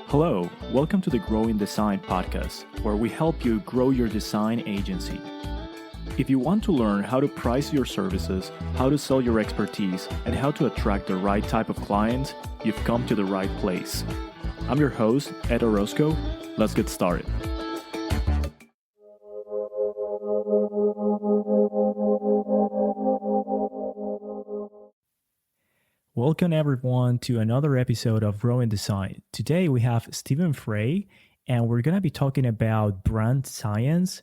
Hello, welcome to the Growing Design podcast, where we help you grow your design agency. If you want to learn how to price your services, how to sell your expertise, and how to attract the right type of clients, you've come to the right place. I'm your host, Ed Orozco. Let's get started. Welcome everyone to another episode of Growing Design. Today we have Stæven Frey, and we're going to be talking about brand science,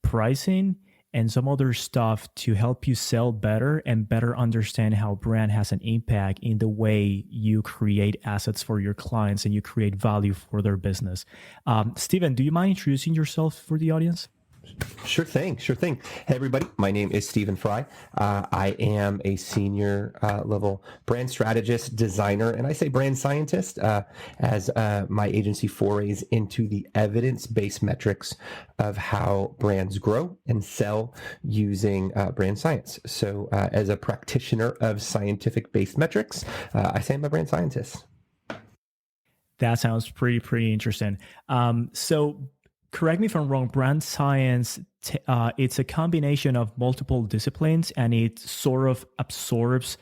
pricing, and some other stuff to help you sell better and better understand how brand has an impact in the way you create assets for your clients and you create value for their business. Stæven, do you mind introducing yourself for the audience? Sure thing. Hey, everybody. My name is Stæven Frey. I am a senior level brand strategist, designer, and I say brand scientist as my agency forays into the evidence-based metrics of how brands grow and sell using brand science. So as a practitioner of scientific-based metrics, I say I'm a brand scientist. That sounds pretty interesting. So correct me if I'm wrong, brand science, it's a combination of multiple disciplines, and it sort of absorbs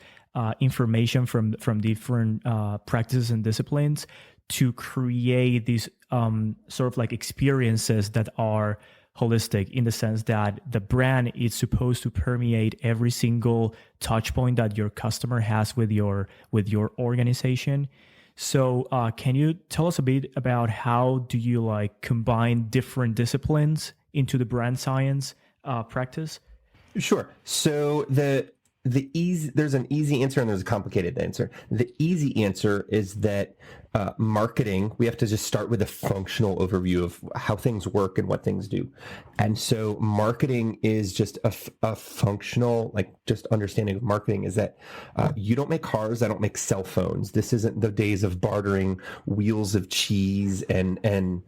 information from different practices and disciplines to create these sort of like experiences that are holistic, in the sense that the brand is supposed to permeate every single touch point that your customer has with your organization. So can you tell us a bit about how do you combine different disciplines into the brand science practice? Sure. So there's an easy answer and there's a complicated answer. The easy answer is that marketing, we have to just start with a functional overview of how things work and what things do. And so marketing is just a functional, just understanding of marketing is that you don't make cars, I don't make cell phones. This isn't the days of bartering wheels of cheese and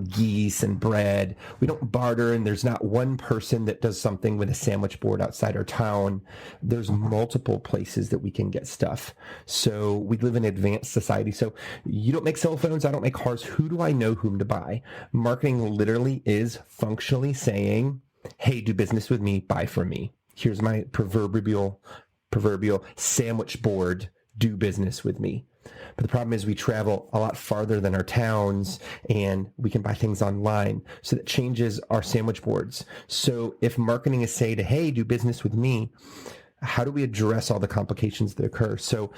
geese and bread. We don't barter, and there's not one person that does something with a sandwich board outside our town. There's multiple places that we can get stuff. So we live in an advanced society. So you don't make cell phones, I don't make cars. Who do I know whom to buy? Marketing literally is functionally saying, hey, do business with me, buy from me. Here's my proverbial sandwich board, do business with me. But the problem is we travel a lot farther than our towns, and we can buy things online. So that changes our sandwich boards. So if marketing is saying, hey, do business with me, how do we address all the complications that occur? So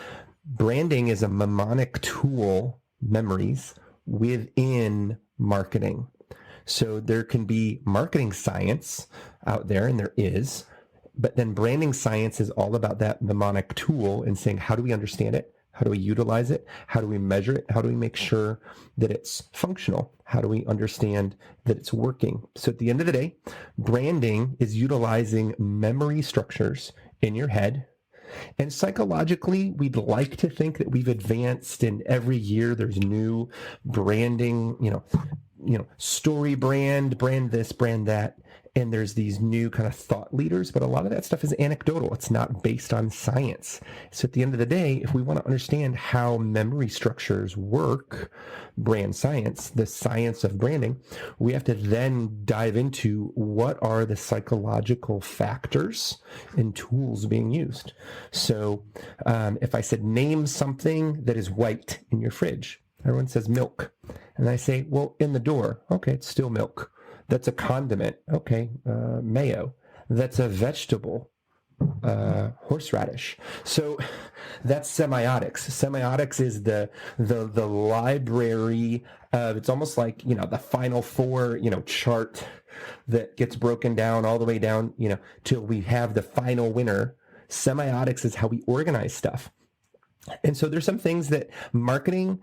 branding is a mnemonic tool, memories, within marketing. So there can be marketing science out there, and there is, but then branding science is all about that mnemonic tool and saying, how do we understand it? How do we utilize it? How do we measure it? How do we make sure that it's functional? How do we understand that it's working? So at the end of the day, branding is utilizing memory structures in your head. And psychologically, we'd like to think that we've advanced, and every year there's new branding, story brand this, brand that. And there's these new kind of thought leaders, but a lot of that stuff is anecdotal. It's not based on science. So at the end of the day, if we want to understand how memory structures work, brand science, the science of branding, we have to then dive into what are the psychological factors and tools being used. So if I said, name something that is white in your fridge, everyone says milk. And I say, well, in the door. Okay, it's still milk. That's a condiment. Okay, mayo. That's a vegetable, horseradish. So that's semiotics. Semiotics is the library of, it's almost like, the Final Four, chart that gets broken down all the way down, till we have the final winner. Semiotics is how we organize stuff. And so there's some things that marketing,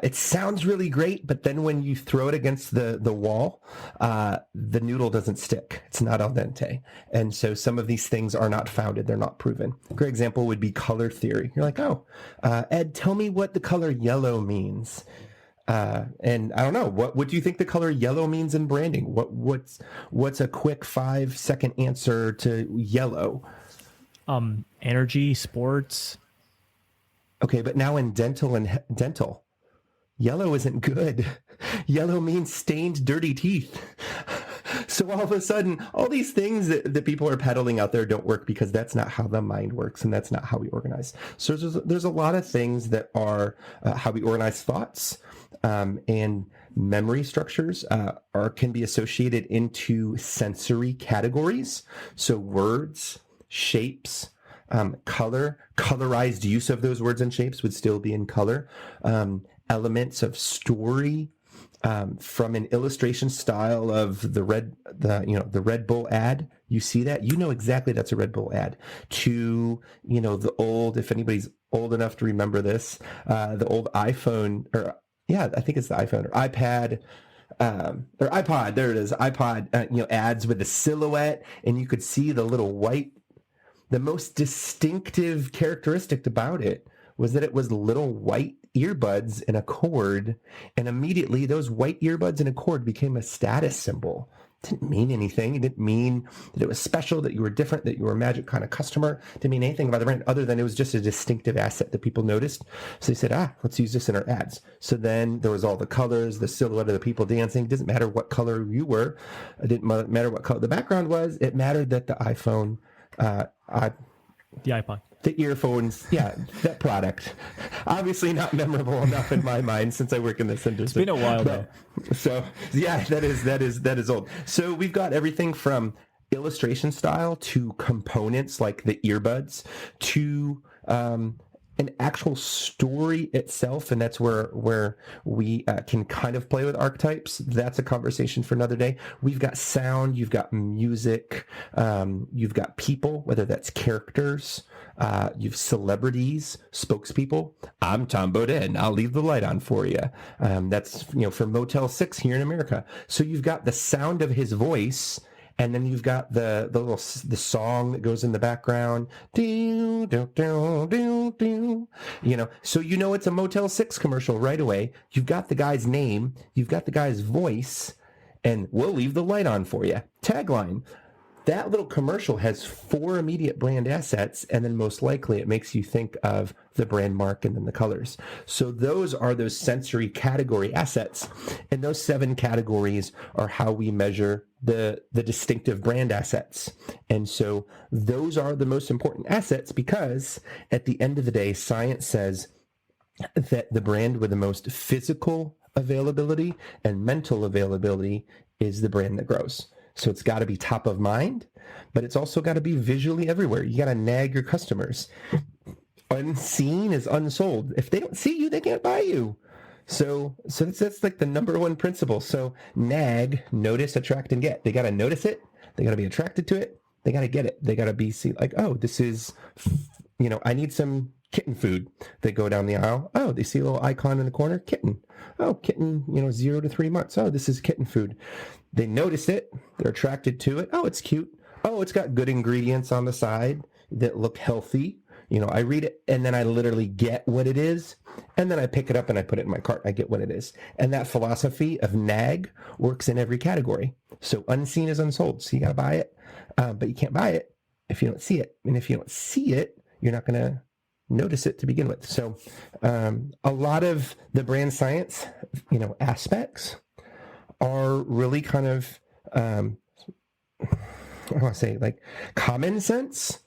it sounds really great, but then when you throw it against the wall, the noodle doesn't stick. It's not al dente. And so some of these things are not founded. They're not proven. A great example would be color theory. You're like, Ed, tell me what the color yellow means. And I don't know, what do you think the color yellow means in branding? What's a quick 5-second answer to yellow? Energy, sports. Okay, but now in dental, yellow isn't good. Yellow means stained, dirty teeth. So all of a sudden, all these things that people are peddling out there don't work because that's not how the mind works and that's not how we organize. So there's a lot of things that are how we organize thoughts, and memory structures can be associated into sensory categories. So words, shapes, colorized use of those words and shapes would still be in color. Elements of story, from an illustration style of the Red Bull ad. You see that, you know exactly that's a Red Bull ad. To, the old, if anybody's old enough to remember this, the old iPhone, or yeah, I think it's the iPhone or iPad, or iPod. There it is, iPod. Ads with the silhouette, and you could see the little white. The most distinctive characteristic about it was that it was little white earbuds in a cord, and immediately those white earbuds in a cord became a status symbol. It didn't mean anything. It didn't mean that it was special, that you were different, that you were a magic kind of customer. It didn't mean anything about the brand other than it was just a distinctive asset that people noticed. So they said, let's use this in our ads. So then there was all the colors, the silhouette of the people dancing. It doesn't matter what color you were. It didn't matter what color the background was. It mattered that the iPhone, the iPod, the earphones, that product. Obviously not memorable enough in my mind since I work in this industry. It's been a while though. So that is old. So we've got everything from illustration style to components like the earbuds to an actual story itself, and that's where we can kind of play with archetypes. That's a conversation for another day. We've got sound, you've got music, you've got people, whether that's characters, you've celebrities, spokespeople. I'm Tom Baudet, and I'll leave the light on for you. That's for Motel 6 here in America. So you've got the sound of his voice. And then you've got the song that goes in the background. Do, do, do, do, do. So it's a Motel 6 commercial right away. You've got the guy's name, you've got the guy's voice, and we'll leave the light on for you. Tagline. That little commercial has 4 immediate brand assets, and then most likely it makes you think of the brand mark and then the colors. So those are those sensory category assets, and those 7 categories are how we measure the distinctive brand assets. And so those are the most important assets because at the end of the day, science says that the brand with the most physical availability and mental availability is the brand that grows. So it's got to be top of mind, but it's also got to be visually everywhere. You got to nag your customers. Unseen is unsold. If they don't see you, they can't buy you. So that's like the number one principle. So nag, notice, attract, and get. They got to notice it. They got to be attracted to it. They got to get it. They got to be like, oh, this is, I need some kitten food. They go down the aisle. Oh, they see a little icon in the corner, kitten. Oh, kitten, 0 to 3 months. Oh, this is kitten food. They notice it. They're attracted to it. Oh, it's cute. Oh, it's got good ingredients on the side that look healthy. I read it and then I literally get what it is. And then I pick it up and I put it in my cart. I get what it is. And that philosophy of nag works in every category. So unseen is unsold. So you got to buy it. But you can't buy it if you don't see it. And if you don't see it, you're not going to notice it to begin with. So a lot of the brand science, aspects are really kind of, I want to say like common sense,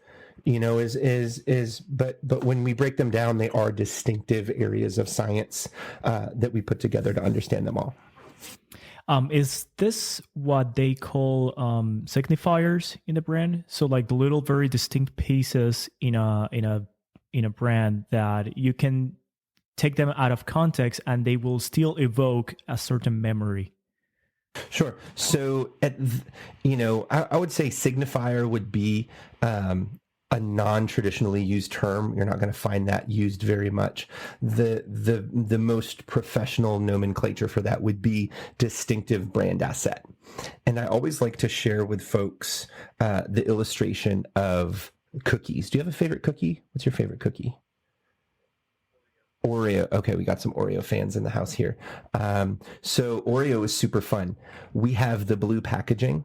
but when we break them down, they are distinctive areas of science that we put together to understand them all. Is this what they call signifiers in the brand? So like the little very distinct pieces in a brand that you can take them out of context and they will still evoke a certain memory. Sure. So, I would say signifier would be a non-traditionally used term. You're not going to find that used very much. The most professional nomenclature for that would be distinctive brand asset. And I always like to share with folks the illustration of cookies. Do you have a favorite cookie? What's your favorite cookie? Oreo. Okay, we got some Oreo fans in the house here. So Oreo is super fun. We have the blue packaging.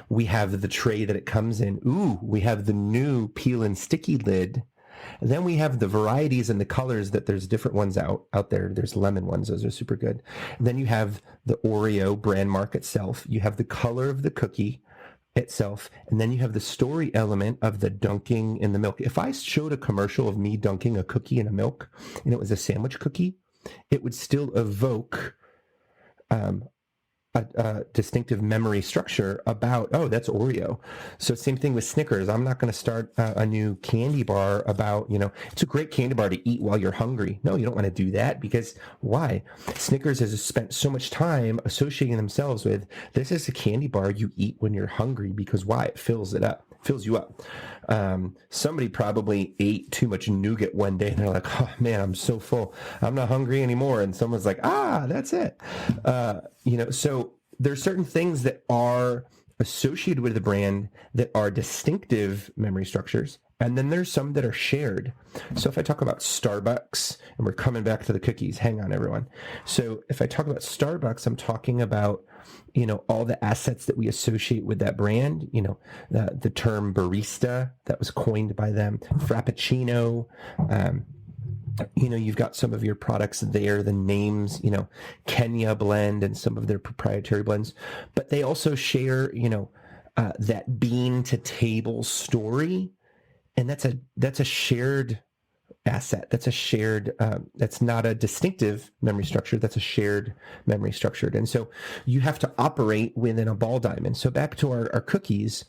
We have the tray that it comes in. Ooh, we have the new peel and sticky lid. And then we have the varieties and the colors that there's different ones out there. There's lemon ones. Those are super good. And then you have the Oreo brand mark itself. You have the color of the cookie itself. And then you have the story element of the dunking in the milk. If I showed a commercial of me dunking a cookie in a milk and it was a sandwich cookie, it would still evoke a distinctive memory structure about, oh, that's Oreo. So same thing with Snickers. I'm not going to start a new candy bar about, it's a great candy bar to eat while you're hungry. No, you don't want to do that, because why? Snickers has spent so much time associating themselves with, this is a candy bar you eat when you're hungry, because why? It fills you up. Somebody probably ate too much nougat one day and they're like, oh man, I'm so full, I'm not hungry anymore. And someone's like, that's it. So there's certain things that are associated with the brand that are distinctive memory structures. And then there's some that are shared. So if I talk about Starbucks, and we're coming back to the cookies, hang on everyone. So if I talk about Starbucks, I'm talking about, all the assets that we associate with that brand, the term barista that was coined by them, Frappuccino, you've got some of your products there, the names, Kenya blend and some of their proprietary blends, but they also share, that bean to table story. And that's a shared asset. That's a shared, that's not a distinctive memory structure. That's a shared memory structure. And so you have to operate within a ball diamond. So back to our cookies,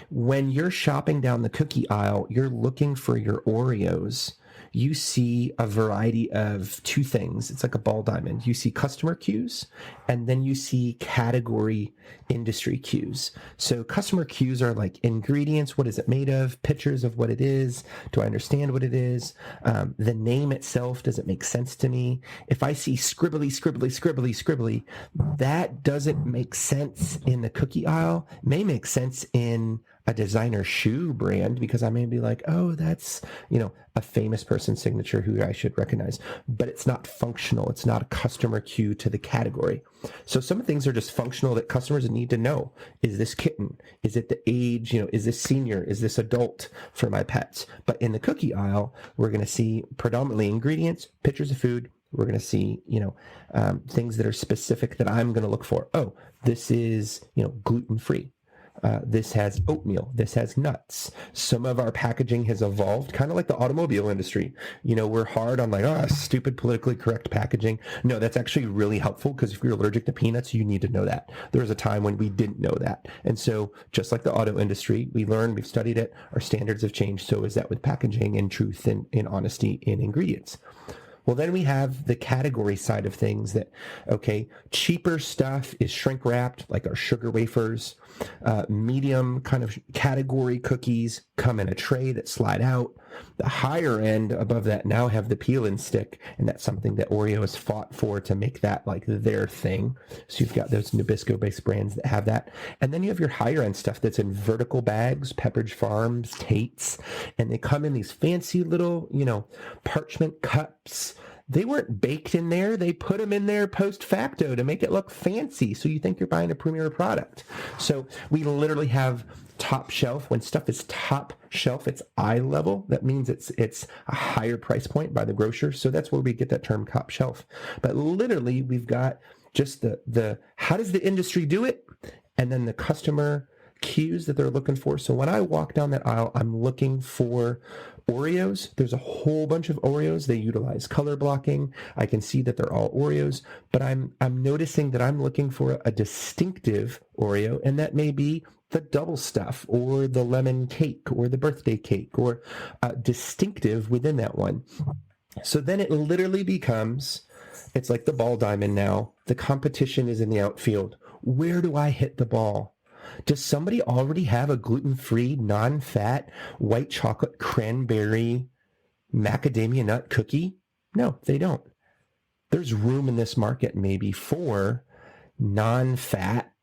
when you're shopping down the cookie aisle, you're looking for your Oreos. You see a variety of two things. It's like a ball diamond. You see customer cues, and then you see category industry cues. So customer cues are like ingredients. What is it made of? Pictures of what it is. Do I understand what it is? The name itself, does it make sense to me? If I see scribbly, scribbly, scribbly, scribbly, that doesn't make sense in the cookie aisle. It may make sense in a designer shoe brand, because I may be like, oh, that's, a famous person's signature who I should recognize, but it's not functional. It's not a customer cue to the category. So some things are just functional that customers need to know. Is this kitten? Is it the age? Is this senior? Is this adult for my pets? But in the cookie aisle, we're going to see predominantly ingredients, pictures of food. We're going to see, things that are specific that I'm going to look for. Oh, this is, gluten-free. This has oatmeal. This has nuts. Some of our packaging has evolved, kind of like the automobile industry. We're hard on stupid politically correct packaging. No, that's actually really helpful, because if you're allergic to peanuts, you need to know that. There was a time when we didn't know that. And so just like the auto industry, we learned, we've studied it, our standards have changed. So is that with packaging and truth and honesty in ingredients. Well, then we have the category side of things that, okay, cheaper stuff is shrink wrapped, like our sugar wafers. Medium kind of category cookies come in a tray that slide out. The higher end above that now have the peel and stick, and that's something that Oreo has fought for to make that like their thing. So you've got those Nabisco-based brands that have that. And then you have your higher end stuff that's in vertical bags, Pepperidge Farms, Tate's, and they come in these fancy little, parchment cups. They weren't baked in there. They put them in there post facto to make it look fancy, so you think you're buying a premier product. So we literally have top shelf. When stuff is top shelf, it's eye level. That means it's a higher price point by the grocer. So that's where we get that term top shelf. But literally, we've got just the how does the industry do it, and then the customer cues that they're looking for. So when I walk down that aisle, I'm looking for Oreos. There's a whole bunch of Oreos. They utilize color blocking. I can see that they're all Oreos, but I'm noticing that I'm looking for a distinctive Oreo, and that may be the double stuff or the lemon cake or the birthday cake, or distinctive within that one. So then it literally becomes, it's like the ball diamond now. The competition is in the outfield. Where do I hit the ball? Does somebody already have a gluten-free, non-fat, white chocolate, cranberry, macadamia nut cookie? No, they don't. There's room in this market maybe for non-fat,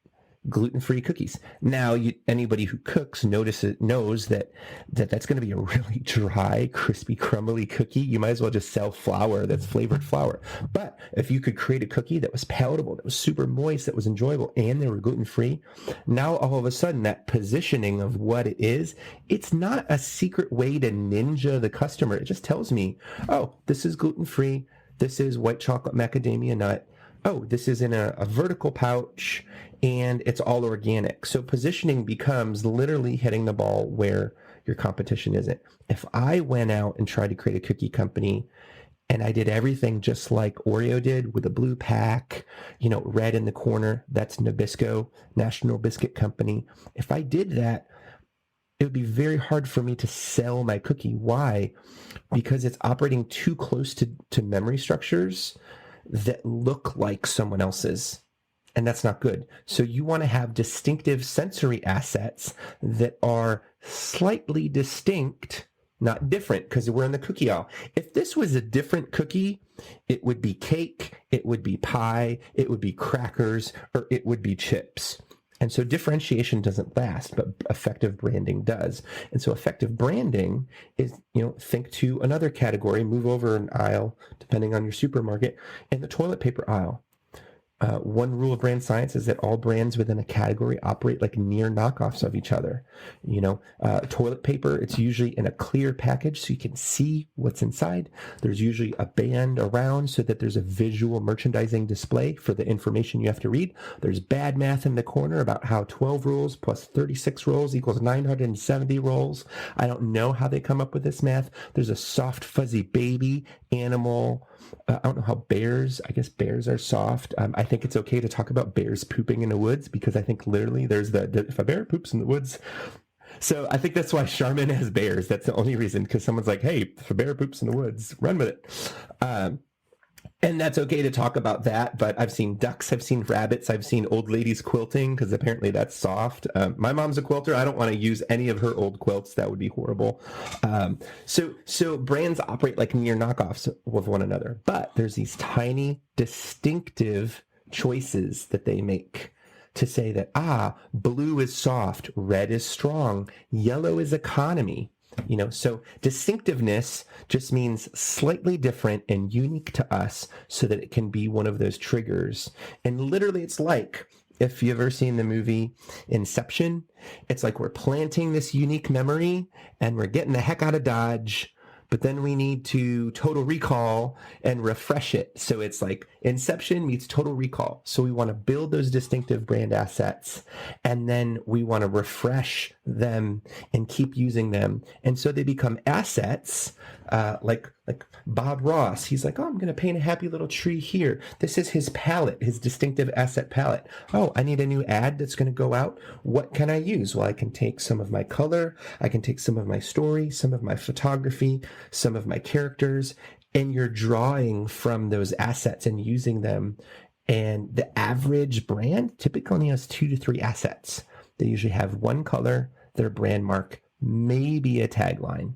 gluten-free cookies. Now, anybody who cooks knows that that's going to be a really dry, crispy, crumbly cookie. You might as well just sell flour that's flavored flour. But if you could create a cookie that was palatable, that was super moist, that was enjoyable, and they were gluten-free, now all of a sudden that positioning of what it is, it's not a secret way to ninja the customer. It just tells me, oh, this is gluten-free. This is white chocolate macadamia nut. Oh, this is in a vertical pouch, and it's all organic. So positioning becomes literally hitting the ball where your competition isn't. If I went out and tried to create a cookie company and I did everything just like Oreo did with a blue pack, red in the corner, that's Nabisco, National Biscuit Company. If I did that, it would be very hard for me to sell my cookie. Why? Because it's operating too close to memory structures that look like someone else's. And that's not good. So you want to have distinctive sensory assets that are slightly distinct, not different, because we're in the cookie aisle. If this was a different cookie, it would be cake, it would be pie, it would be crackers, or it would be chips. And so differentiation doesn't last, but effective branding does. And so effective branding is, think to another category, move over an aisle, depending on your supermarket, in the toilet paper aisle. One rule of brand science is that all brands within a category operate like near knockoffs of each other. Toilet paper, it's usually in a clear package so you can see what's inside. There's usually a band around so that there's a visual merchandising display for the information you have to read. There's bad math in the corner about how 12 rolls plus 36 rolls equals 970 rolls. I don't know how they come up with this math. There's a soft, fuzzy baby animal. I don't know how I guess bears are soft. I think it's okay to talk about bears pooping in the woods because I think literally there's if a bear poops in the woods. So I think that's why Charmin has bears. That's the only reason, because someone's like, hey, if a bear poops in the woods, run with it. And that's okay to talk about that, but I've seen ducks, I've seen rabbits, I've seen old ladies quilting, because apparently that's soft. My mom's a quilter. I don't want to use any of her old quilts. That would be horrible. So brands operate like near knockoffs with one another, but there's these tiny, distinctive choices that they make to say that, blue is soft, red is strong, yellow is economy. So distinctiveness just means slightly different and unique to us so that it can be one of those triggers. And literally it's like, if you've ever seen the movie Inception, it's like we're planting this unique memory and we're getting the heck out of Dodge, but then we need to Total Recall and refresh it. So it's like Inception meets Total Recall. So we want to build those distinctive brand assets, and then we want to refresh them and keep using them. And so they become assets, like Bob Ross. He's like, I'm going to paint a happy little tree here. This is his palette, his distinctive asset palette. Oh, I need a new ad that's going to go out. What can I use? Well, I can take some of my color. I can take some of my story, some of my photography, some of my characters, and you're drawing from those assets and using them. And the average brand typically only has 2 to 3 assets. They usually have one color, their brand mark, maybe a tagline.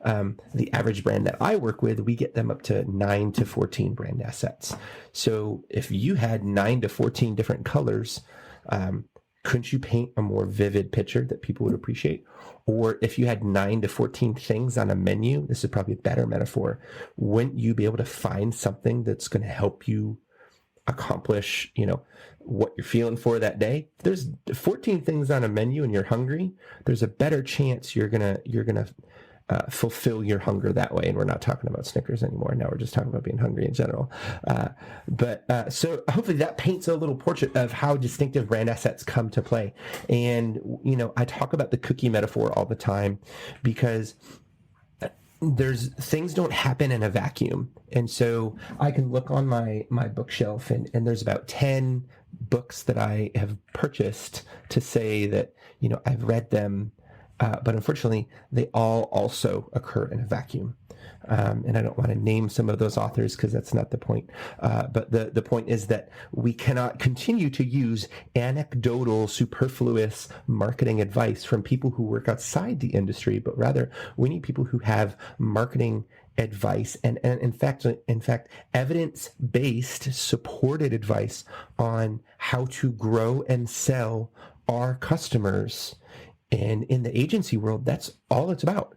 The average brand that I work with, we get them up to 9 to 14 brand assets. So if you had 9 to 14 different colors, couldn't you paint a more vivid picture that people would appreciate? Or if you had 9 to 14 things on a menu, this is probably a better metaphor, wouldn't you be able to find something that's going to help you accomplish, what you're feeling for that day? If there's 14 things on a menu and you're hungry, there's a better chance you're gonna fulfill your hunger that way. And we're not talking about Snickers anymore. Now we're just talking about being hungry in general. So hopefully that paints a little portrait of how distinctive brand assets come to play. And, I talk about the cookie metaphor all the time because things don't happen in a vacuum. And so I can look on my bookshelf and there's about 10 books that I have purchased to say that, I've read them. But unfortunately, they all also occur in a vacuum. And I don't want to name some of those authors because that's not the point. But the point is that we cannot continue to use anecdotal, superfluous marketing advice from people who work outside the industry, but rather we need people who have marketing advice and in fact, evidence-based supported advice on how to grow and sell our customers. And in the agency world, that's all it's about.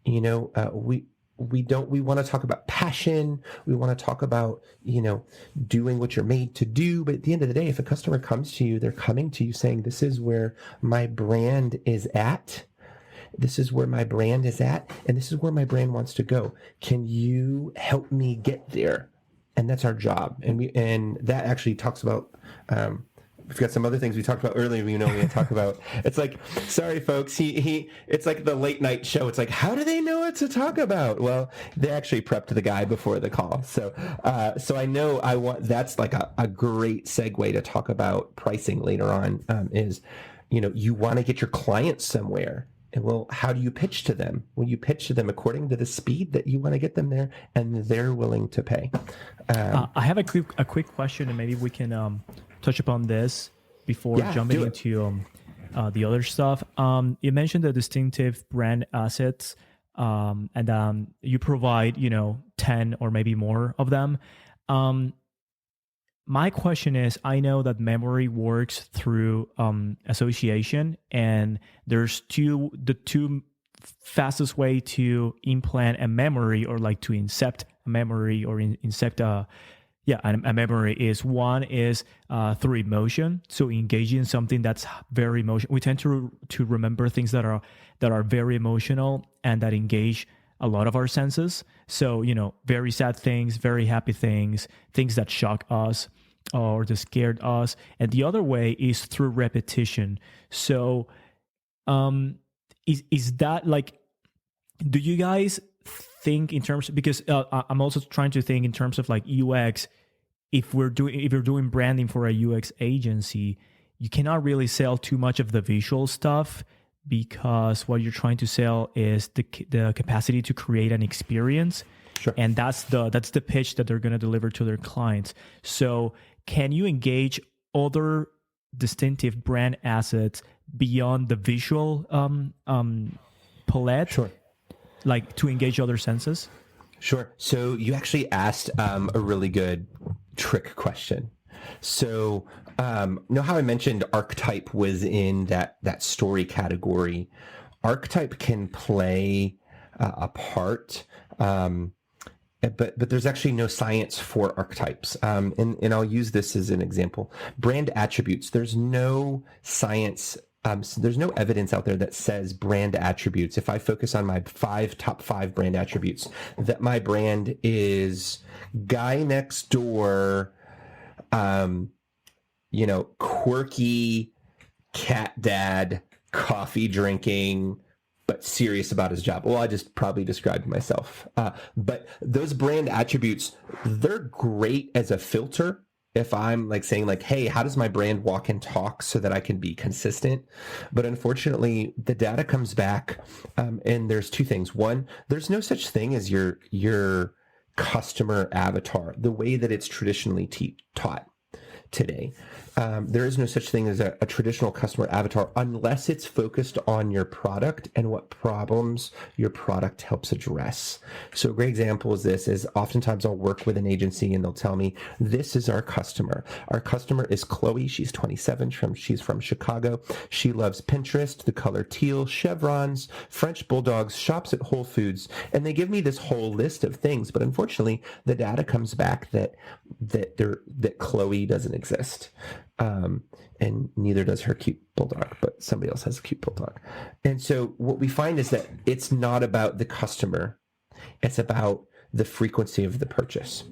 We want to talk about passion. We want to talk about, doing what you're made to do. But at the end of the day, if a customer comes to you, they're coming to you saying, this is where my brand is at. This is where my brand is at. And this is where my brand wants to go. Can you help me get there? And that's our job. And that actually talks about, we've got some other things we talked about earlier. We talk about, it's like, sorry folks, it's like the late night show. It's like, how do they know what to talk about? Well, they actually prepped the guy before the call. So I know that's like a great segue to talk about pricing later on, is, you want to get your clients somewhere. And well, how do you pitch to them? Well, you pitch to them according to the speed that you want to get them there, and they're willing to pay. I have a quick question, and maybe we can touch upon this before jumping into the other stuff. You mentioned the distinctive brand assets, and you provide 10 or maybe more of them. My question is, I know that memory works through association, and there's the two fastest way to implant a memory, or like to incept a memory, or incept a memory is, one is through emotion. So engaging something that's very emotional. We tend to remember things that are very emotional and that engage a lot of our senses. So, very sad things, very happy things, things that shock us or that scared us. And the other way is through repetition. So is that like, do you guys think in terms, because I'm also trying to think in terms of like UX, if you're doing branding for a UX agency, you cannot really sell too much of the visual stuff, because what you're trying to sell is the capacity to create an experience. Sure. And that's the pitch that they're going to deliver to their clients. So can you engage other distinctive brand assets beyond the visual palette? Sure. Like to engage other senses? Sure. So you actually asked a really good trick question. So, know how I mentioned archetype was in that story category? Archetype can play a part, but there's actually no science for archetypes. And I'll use this as an example. Brand attributes. There's no science. So there's no evidence out there that says brand attributes. If I focus on my top five brand attributes, that my brand is guy next door, quirky cat dad, coffee drinking, but serious about his job. Well, I just probably described myself. But those brand attributes, they're great as a filter. If I'm like saying like, hey, how does my brand walk and talk so that I can be consistent? But unfortunately, the data comes back, and there's two things. One, there's no such thing as your customer avatar, the way that it's traditionally taught today. There is no such thing as a traditional customer avatar unless it's focused on your product and what problems your product helps address. So a great example is this, is oftentimes I'll work with an agency and they'll tell me, this is our customer. Our customer is Chloe. She's 27. She's from Chicago. She loves Pinterest, the color teal, chevrons, French bulldogs, shops at Whole Foods. And they give me this whole list of things. But unfortunately, the data comes back that Chloe doesn't exist. And neither does her cute bulldog, but somebody else has a cute bulldog. And so what we find is that it's not about the customer. It's about the frequency of the purchase.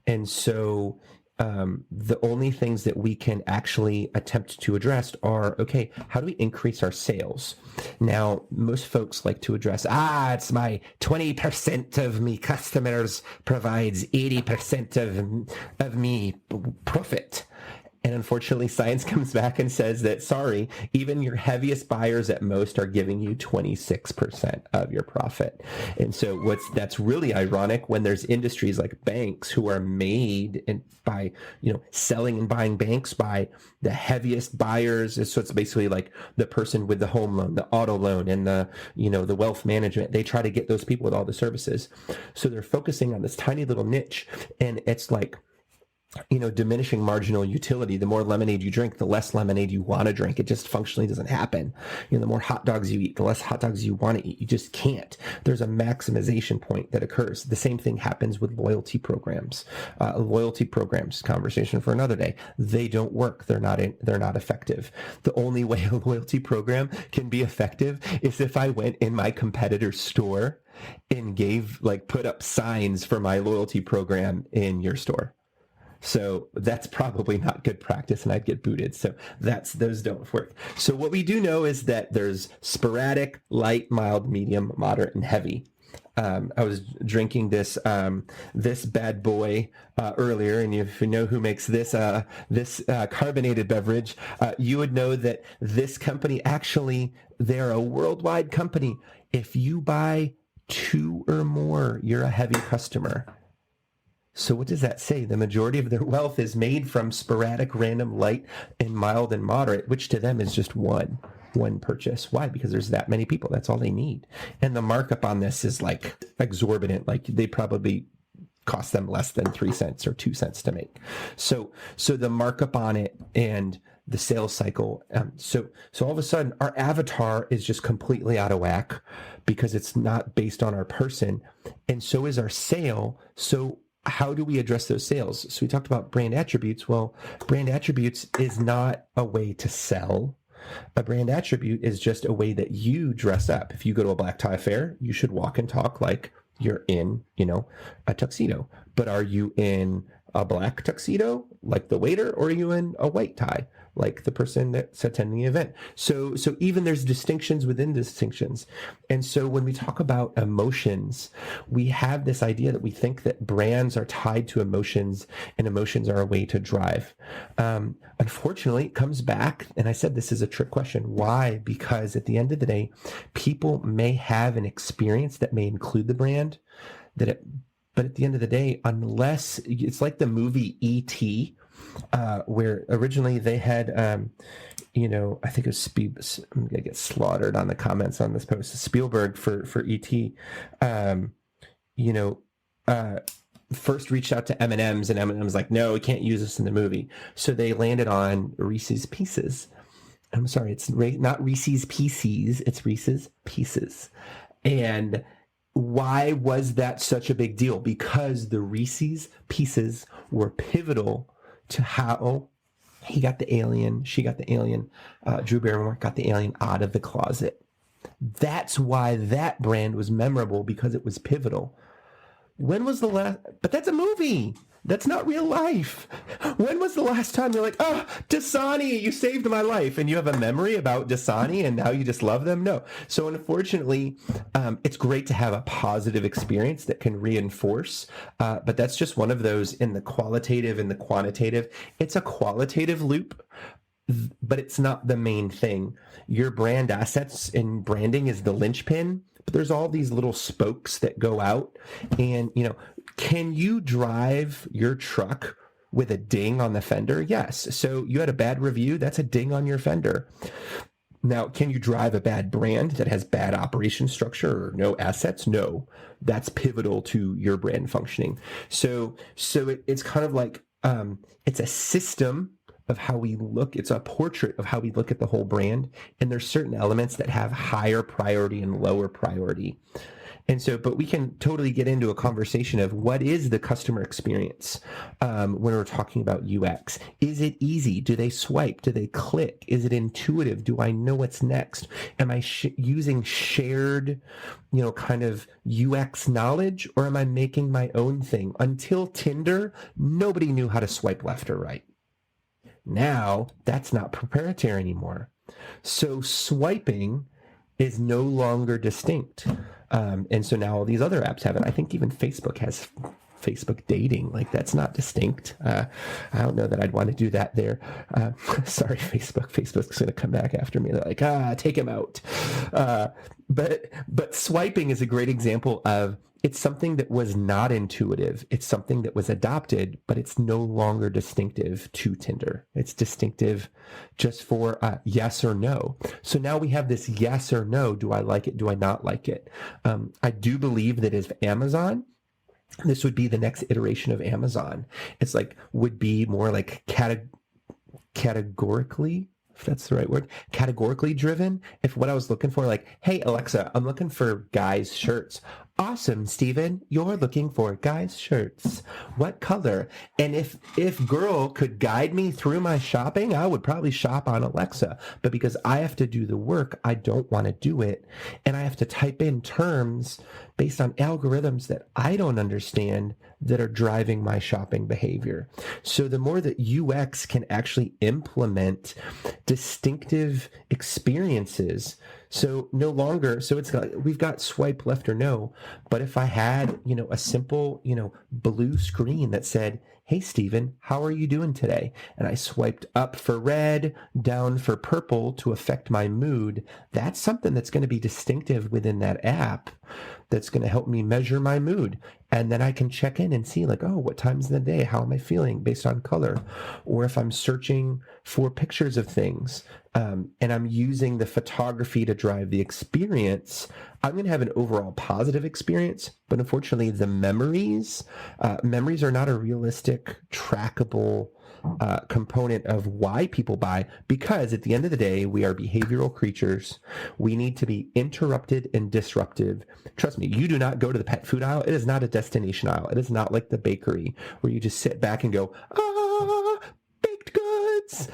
And so the only things that we can actually attempt to address are, okay, how do we increase our sales? Now, most folks like to address, it's my 20% of me customers provides 80% of me profit. And unfortunately, science comes back and says that, sorry, even your heaviest buyers at most are giving you 26% of your profit. And so that's really ironic when there's industries like banks who are made by, selling and buying banks by the heaviest buyers. So it's basically like the person with the home loan, the auto loan, and the wealth management. They try to get those people with all the services. So they're focusing on this tiny little niche, and it's like, diminishing marginal utility. The more lemonade you drink, the less lemonade you want to drink. It just functionally doesn't happen. The more hot dogs you eat, the less hot dogs you want to eat. You just can't. There's a maximization point that occurs. The same thing happens with loyalty programs. Conversation for another day. They don't work. They're not effective. The only way a loyalty program can be effective is if I went in my competitor's store and put up signs for my loyalty program in your store. So that's probably not good practice, and I'd get booted. So those don't work. So what we do know is that there's sporadic, light, mild, medium, moderate, and heavy. I was drinking this bad boy earlier, and if you know who makes this carbonated beverage, you would know that this company, actually, they're a worldwide company. If you buy 2 or more, you're a heavy customer. So what does that say? The majority of their wealth is made from sporadic, random, light, and mild and moderate, which to them is just one purchase. Why? Because there's that many people. That's all they need. And the markup on this is like exorbitant. Like they probably cost them less than 3 cents or 2 cents to make. So the markup on it and the sales cycle. So all of a sudden our avatar is just completely out of whack because it's not based on our person. And so is our sale. So how do we address those sales? So we talked about brand attributes. Well, brand attributes is not a way to sell. A brand attribute is just a way that you dress up. If you go to a black tie fair, you should walk and talk like you're in, a tuxedo. But are you in a black tuxedo like the waiter, or are you in a white tie like the person that's attending the event? So even there's distinctions within distinctions. And so when we talk about emotions, we have this idea that we think that brands are tied to emotions, and emotions are a way to drive. Unfortunately, it comes back, and I said this is a trick question. Why? Because at the end of the day, people may have an experience that may include the brand, but at the end of the day, unless it's like the movie E.T., where originally they had, I think it was I'm going to get slaughtered on the comments on this post. Spielberg for E.T., first reached out to M&M's, and M&M's like, no, we can't use this in the movie. So they landed on Reese's Pieces. I'm sorry, it's not Reese's Pieces, it's Reese's Pieces. And why was that such a big deal? Because the Reese's Pieces were pivotal to how he got the alien, she got the alien, Drew Barrymore got the alien out of the closet. That's why that brand was memorable, because it was pivotal. When was the last, but that's a movie. That's not real life. When was the last time you're like, oh, Dasani, you saved my life, and you have a memory about Dasani and now you just love them? No. So unfortunately, it's great to have a positive experience that can reinforce, but that's just one of those in the qualitative and the quantitative. It's a qualitative loop, but it's not the main thing. Your brand assets and branding is the linchpin, but there's all these little spokes that go out. And, can you drive your truck with a ding on the fender? Yes. So you had a bad review, that's a ding on your fender. Now, can you drive a bad brand that has bad operation structure or no assets? No. That's pivotal to your brand functioning. So it's kind of like, it's a system of how we look. It's a portrait of how we look at the whole brand. And there's certain elements that have higher priority and lower priority. And so, but we can totally get into a conversation of what is the customer experience when we're talking about UX. Is it easy? Do they swipe? Do they click? Is it intuitive? Do I know what's next? Am I using shared, kind of UX knowledge, or am I making my own thing? Until Tinder, nobody knew how to swipe left or right. Now, that's not proprietary anymore. So swiping is no longer distinct. And so now all these other apps have it. I think even Facebook has Facebook dating. Like, that's not distinct. I don't know that I'd want to do that there. Sorry, Facebook. Facebook's going to come back after me. They're like, take him out. But swiping is a great example of, it's something that was not intuitive. It's something that was adopted, but it's no longer distinctive to Tinder. It's distinctive just for yes or no. So now we have this yes or no. Do I like it? Do I not like it? I do believe that as Amazon, this would be the next iteration of Amazon. It's like, would be more like categorically, if that's the right word, categorically driven. If what I was looking for, like, hey, Alexa, I'm looking for guys' shirts. Awesome, Stephen, you're looking for guys' shirts. What color? And if girl could guide me through my shopping, I would probably shop on Alexa. But because I have to do the work, I don't want to do it. And I have to type in terms based on algorithms that I don't understand that are driving my shopping behavior. So the more that UX can actually implement distinctive experiences, so no longer, so it's got, we've got swipe left or no, but if I had, a simple, blue screen that said, hey, Stephen, how are you doing today? And I swiped up for red, down for purple to affect my mood. That's something that's going to be distinctive within that app. That's going to help me measure my mood. And then I can check in and see, like, oh, what time's in the day? How am I feeling based on color? Or if I'm searching for pictures of things, and I'm using the photography to drive the experience, I'm going to have an overall positive experience. But unfortunately, the memories are not a realistic, trackable component of why people buy, because at the end of the day, we are behavioral creatures. We need to be interrupted and disruptive. Trust me, you do not go to the pet food aisle. It is not a destination aisle. It is not like the bakery where you just sit back and go, baked goods.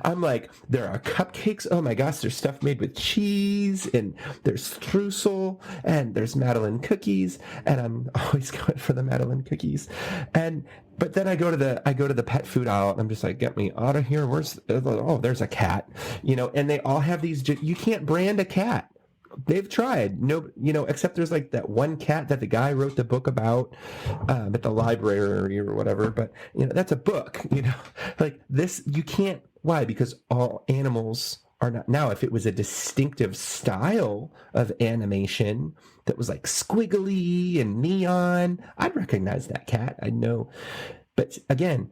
I'm like, there are cupcakes. Oh my gosh, there's stuff made with cheese, and there's streusel, and there's Madeleine cookies, and I'm always going for the Madeleine cookies. But then I go to the pet food aisle, and I'm just like, get me out of here. There's a cat, and they all have these, you can't brand a cat. They've tried, no, except there's like that one cat that the guy wrote the book about at the library or whatever. But that's a book. Like this, you can't. Why? Because all animals are not. Now, if it was a distinctive style of animation that was like squiggly and neon, I'd recognize that cat. I'd know. But again,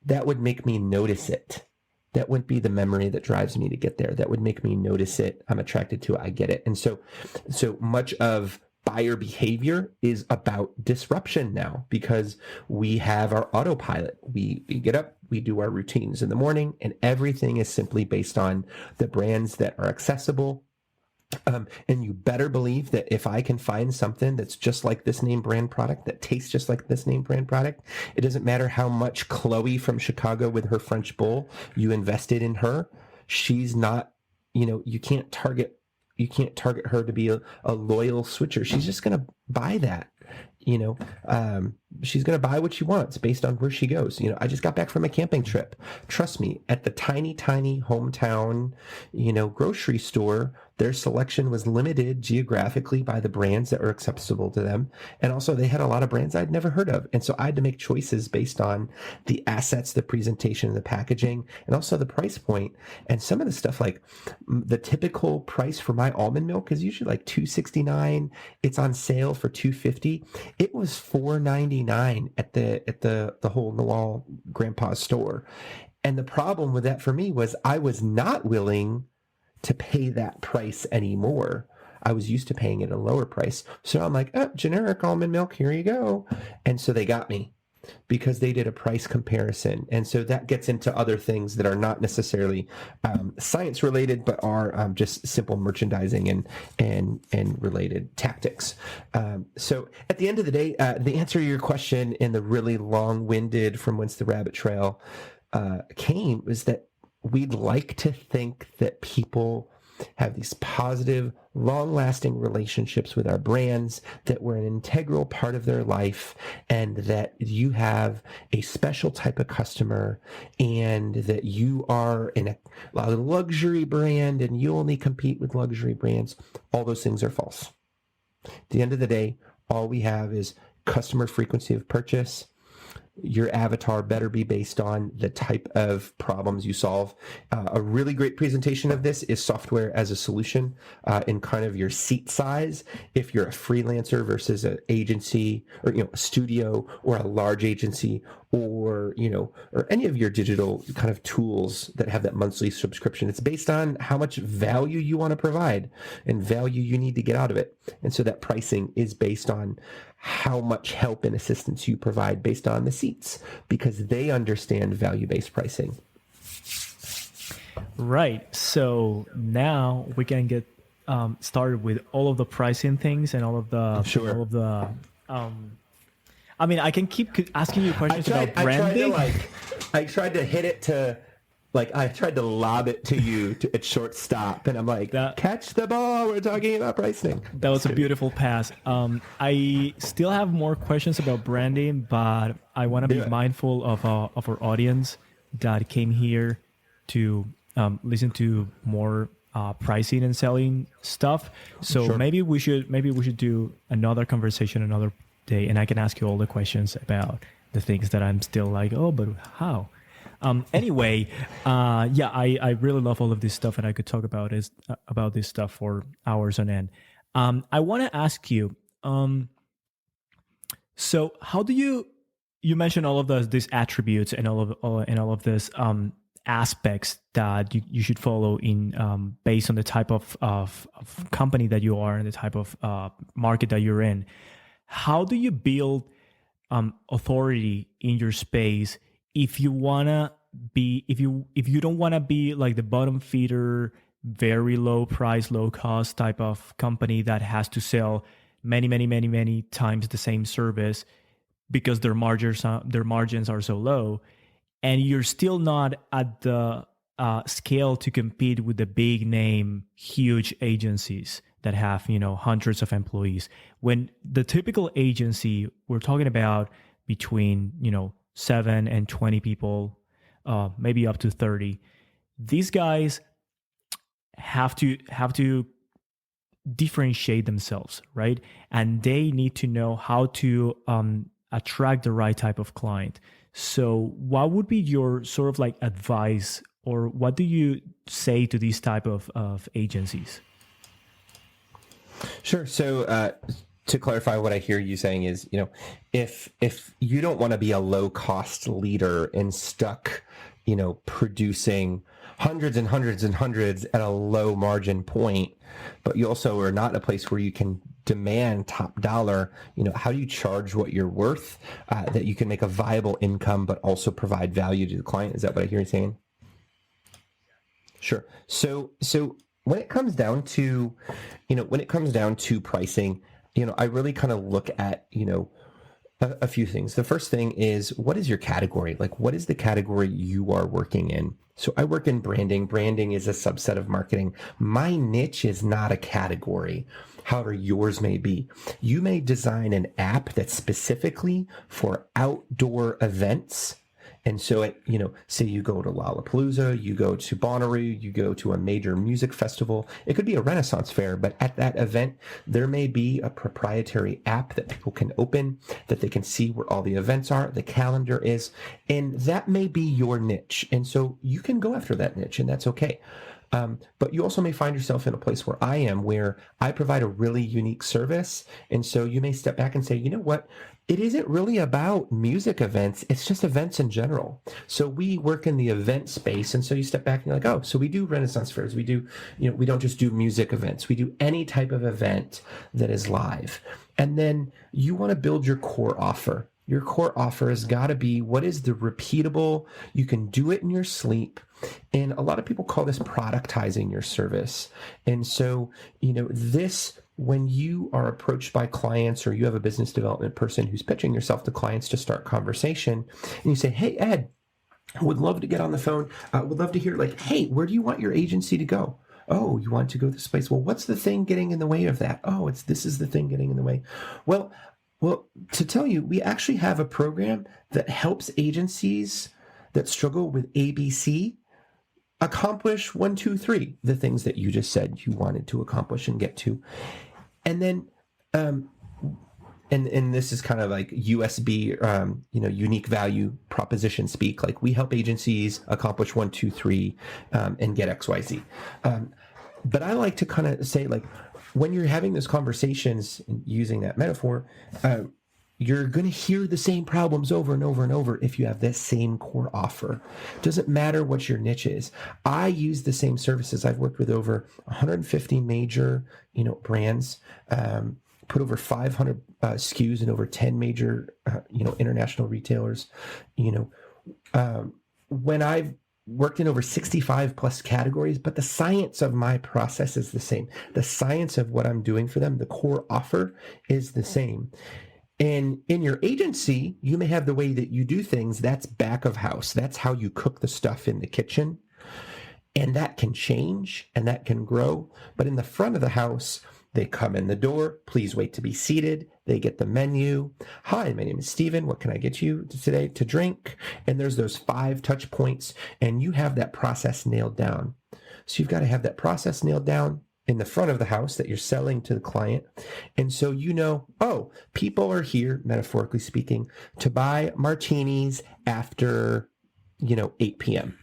that would make me notice it. That wouldn't be the memory that drives me to get there. That would make me notice it. I'm attracted to it. I get it. And so much of buyer behavior is about disruption now, because we have our autopilot. We get up, we do our routines in the morning, and everything is simply based on the brands that are accessible. And you better believe that if I can find something that's just like this name brand product, that tastes just like this name brand product, it doesn't matter how much Chloe from Chicago with her French bull you invested in her. She's not, you can't target her to be a loyal switcher. She's just going to buy that. She's going to buy what she wants based on where she goes. I just got back from a camping trip. Trust me, at the tiny hometown, grocery store, their selection was limited geographically by the brands that were accessible to them. And also they had a lot of brands I'd never heard of. And so I had to make choices based on the assets, the presentation, the packaging, and also the price point. And some of the stuff, like the typical price for my almond milk is usually like $2.69. It's on sale for $2.50. It was $4.99 at the hole in the wall grandpa's store. And the problem with that for me was I was not willing to pay that price anymore. I was used to paying it a lower price. So I'm like, generic almond milk, here you go. And so they got me because they did a price comparison. And so that gets into other things that are not necessarily science related, but are just simple merchandising and related tactics. So at the end of the day, the answer to your question in the really long-winded from whence the rabbit trail came was that we'd like to think that people have these positive, long-lasting relationships with our brands, that we're an integral part of their life, and that you have a special type of customer, and that you are in a luxury brand and you only compete with luxury brands. All those things are false. At the end of the day, All we have is customer frequency of purchase. Your avatar better be based on the type of problems you solve. A really great presentation of this is software as a solution in kind of your seat size. If you're a freelancer versus an agency, or a studio, or a large agency, or or any of your digital kind of tools that have that monthly subscription, it's based on how much value you want to provide and value you need to get out of it. And so that pricing is based on how much help and assistance you provide based on the seats, because they understand value-based pricing. Right. So now we can get started with all of the pricing things and all of the I mean, I can keep asking you questions about branding. I tried to hit it to, I tried to lob it to you at shortstop, and I'm like, catch the ball. We're talking about pricing. That was a beautiful pass. I still have more questions about branding, but I want to be mindful of our audience that came here to listen to more pricing and selling stuff. So maybe we should do another conversation another day, and I can ask you all the questions about the things that I'm still like, oh, but how? Anyway, I really love all of this stuff, and I could talk about this stuff for hours on end. I want to ask you, so how do you mentioned all of these attributes and all of this aspects that you should follow in based on the type of company that you are and the type of market that you're in. How do you build authority in your space if you don't want to be like the bottom feeder, very low price, low cost type of company that has to sell many times the same service because their margins are so low, and you're still not at the scale to compete with the big name, huge agencies that have hundreds of employees. When the typical agency, we're talking about between 7 and 20 people, maybe up to 30. These guys have to differentiate themselves, right? And they need to know how to attract the right type of client. So what would be your sort of like advice, or what do you say to these type of agencies? Sure. So to clarify, what I hear you saying is, if you don't want to be a low cost leader and stuck, producing hundreds and hundreds and hundreds at a low margin point, but you also are not in a place where you can demand top dollar, how do you charge what you're worth, that you can make a viable income, but also provide value to the client? Is that what I hear you saying? Sure. So when it comes down to, pricing, I really kind of look at, a few things. The first thing is, what is your category? Like, what is the category you are working in? So I work in branding. Branding is a subset of marketing. My niche is not a category. However, yours may be. You may design an app that's specifically for outdoor events. And so, say you go to Lollapalooza, you go to Bonnaroo, you go to a major music festival. It could be a Renaissance fair, but at that event, there may be a proprietary app that people can open, that they can see where all the events are, the calendar is, and that may be your niche. And so you can go after that niche, and that's okay. But you also may find yourself in a place where I am, where I provide a really unique service. And so you may step back and say, you know what? It isn't really about music events. It's just events in general. So we work in the event space. And so you step back and you're like, oh, so we do Renaissance fairs. We do, we don't just do music events. We do any type of event that is live. And then you want to build your core offer. Your core offer has got to be, what is the repeatable, you can do it in your sleep. And a lot of people call this productizing your service. And so, this, when you are approached by clients, or you have a business development person who's pitching yourself to clients to start conversation, and you say, hey, Ed, I would love to get on the phone. I would love to hear, hey, where do you want your agency to go? Oh, you want to go this place? Well, what's the thing getting in the way of that? Oh, this is the thing getting in the way. Well, to tell you, we actually have a program that helps agencies that struggle with ABC accomplish 1, 2, 3, the things that you just said you wanted to accomplish and get to. And then and this is kind of like USB, unique value proposition speak. Like we help agencies accomplish 1, 2, 3, and get XYZ. But I like to kind of say, like, when you're having those conversations, using that metaphor, you're going to hear the same problems over and over and over if you have that same core offer. Doesn't matter what your niche is. I use the same services. I've worked with over 150 major, brands, put over 500 SKUs in over 10 major, international retailers. When I've worked in over 65 plus categories, but the science of my process is the same. The science of what I'm doing for them, the core offer is the same. And in your agency, you may have the way that you do things. That's back of house. That's how you cook the stuff in the kitchen. And that can change and that can grow. But in the front of the house, they come in the door. Please wait to be seated. They get the menu. Hi, my name is Stæven. What can I get you today to drink? And there's those 5 touch points, and you have that process nailed down. So you've got to have that process nailed down in the front of the house that you're selling to the client. And so people are here, metaphorically speaking, to buy martinis after, 8 p.m.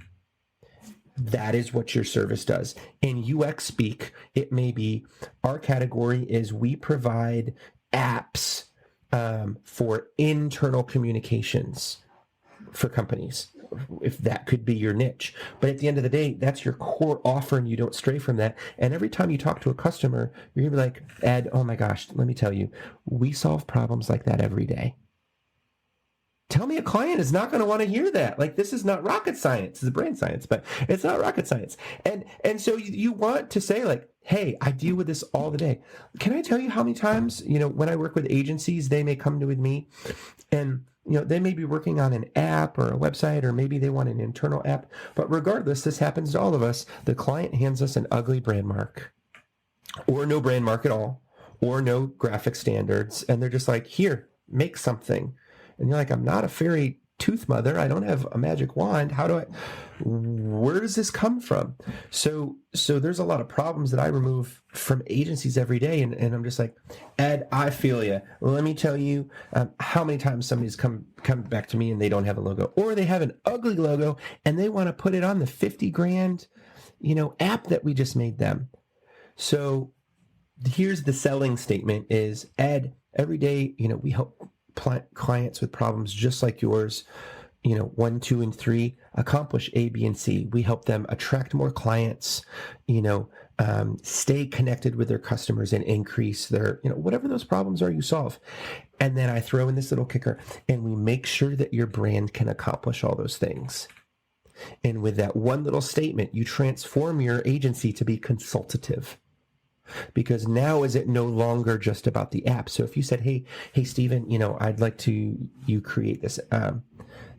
That is what your service does. In UX speak, it may be, our category is we provide apps for internal communications for companies, if that could be your niche. But at the end of the day, that's your core offer and you don't stray from that. And every time you talk to a customer, you're going to be like, Ed, oh my gosh, let me tell you, we solve problems like that every day. Tell me a client is not going to want to hear that. Like, this is not rocket science. It's brain science, but it's not rocket science. And so you want to say, like, hey, I deal with this all the day. Can I tell you how many times, when I work with agencies, they may come to with me and, they may be working on an app or a website, or maybe they want an internal app. But regardless, this happens to all of us. The client hands us an ugly brand mark, or no brand mark at all, or no graphic standards. And they're just like, here, make something. And you're like, I'm not a fairy tooth mother. I don't have a magic wand. Where does this come from? So there's a lot of problems that I remove from agencies every day. And I'm just like, Ed, I feel you. Let me tell you how many times somebody's come back to me and they don't have a logo, or they have an ugly logo and they want to put it on the 50 grand, app that we just made them. So here's the selling statement is, Ed, every day, we help clients with problems just like yours, 1, 2, and 3, accomplish A, B, and C. We help them attract more clients, stay connected with their customers and increase their, whatever those problems are you solve. And then I throw in this little kicker, and we make sure that your brand can accomplish all those things. And with that one little statement, you transform your agency to be consultative. Because now is it no longer just about the app. So if you said, hey, Stæven, I'd like you create this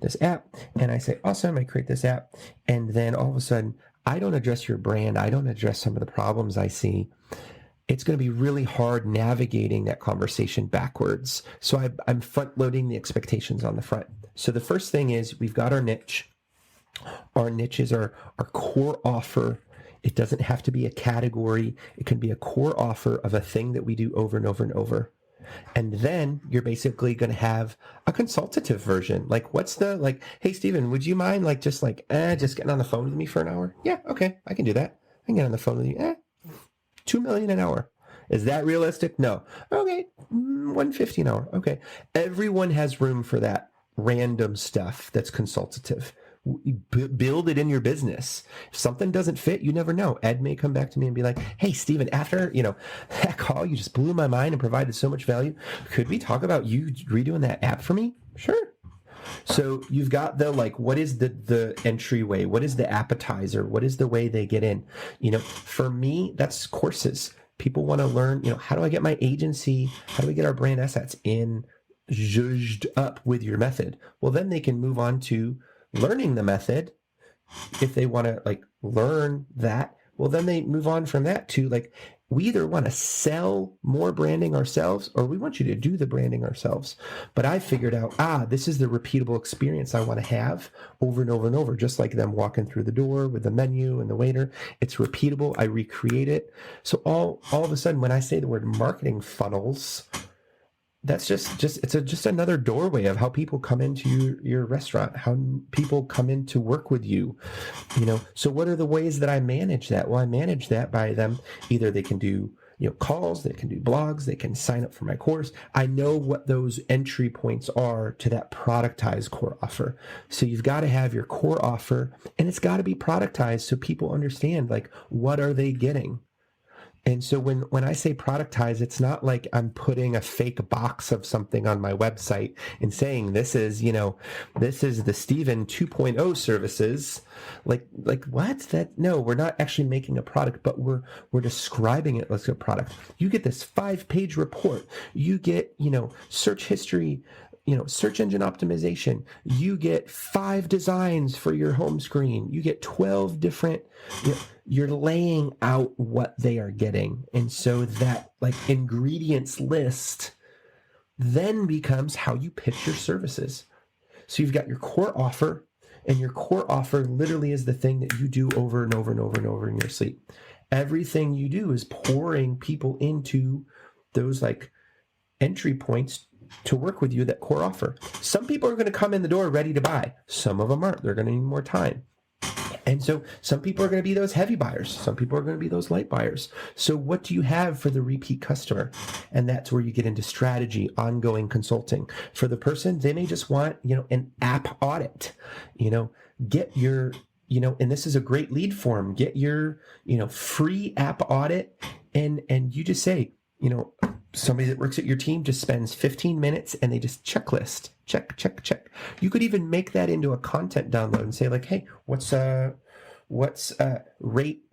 this app, and I say, awesome, I create this app, and then all of a sudden, I don't address your brand, I don't address some of the problems I see, it's going to be really hard navigating that conversation backwards. So I'm front loading the expectations on the front. So the first thing is, we've got our niche. Our niche is our core offer. It doesn't have to be a category. It can be a core offer of a thing that we do over and over and over. And then you're basically going to have a consultative version. Like, hey, Stæven, would you mind just getting on the phone with me for an hour? Yeah, okay, I can do that. I can get on the phone with you. $2 million an hour. Is that realistic? No. Okay, $150 an hour. Okay. Everyone has room for that random stuff that's consultative. Build it in your business. If something doesn't fit, you never know. Ed may come back to me and be like, hey, Stæven, after that call, you just blew my mind and provided so much value. Could we talk about you redoing that app for me? Sure. So you've got the, what is the entryway? What is the appetizer? What is the way they get in? For me, that's courses. People want to learn, how do I get my agency? How do we get our brand assets in zhuzhed up with your method? Well, then they can move on to learning the method. If they want to learn that, well, then they move on from that to we either want to sell more branding ourselves, or we want you to do the branding ourselves. But I figured out, this is the repeatable experience I want to have over and over and over, just like them walking through the door with the menu and the waiter. It's repeatable. I recreate it. So all of a sudden, when I say the word marketing funnels, that's just it's just another doorway of how people come into your restaurant, how people come in to work with you. So what are the ways that I manage that? Well, I manage that by them, either they can do calls, they can do blogs, they can sign up for my course. I know what those entry points are to that productized core offer. So you've got to have your core offer, and it's got to be productized so people understand, like, what are they getting. And so when I say productize, it's not like I'm putting a fake box of something on my website and saying, this is the Stæven 2.0 services. Like what? No, we're not actually making a product, but we're describing it as a product. You get this 5-page report. You get, search history, search engine optimization. You get 5 designs for your home screen. You get 12 different, you're laying out what they are getting. And so that ingredients list then becomes how you pitch your services. So you've got your core offer, and your core offer literally is the thing that you do over and over and over and over in your sleep. Everything you do is pouring people into those entry points to work with you, that core offer. Some people are going to come in the door ready to buy. Some of them aren't. They're going to need more time. And so some people are going to be those heavy buyers. Some people are going to be those light buyers. So what do you have for the repeat customer? And that's where you get into strategy, ongoing consulting. For the person, they may just want, an app audit, get your, and this is a great lead form, get your, free app audit. And you just say, somebody that works at your team just spends 15 minutes and they just checklist, check. You could even make that into a content download and say hey, rate,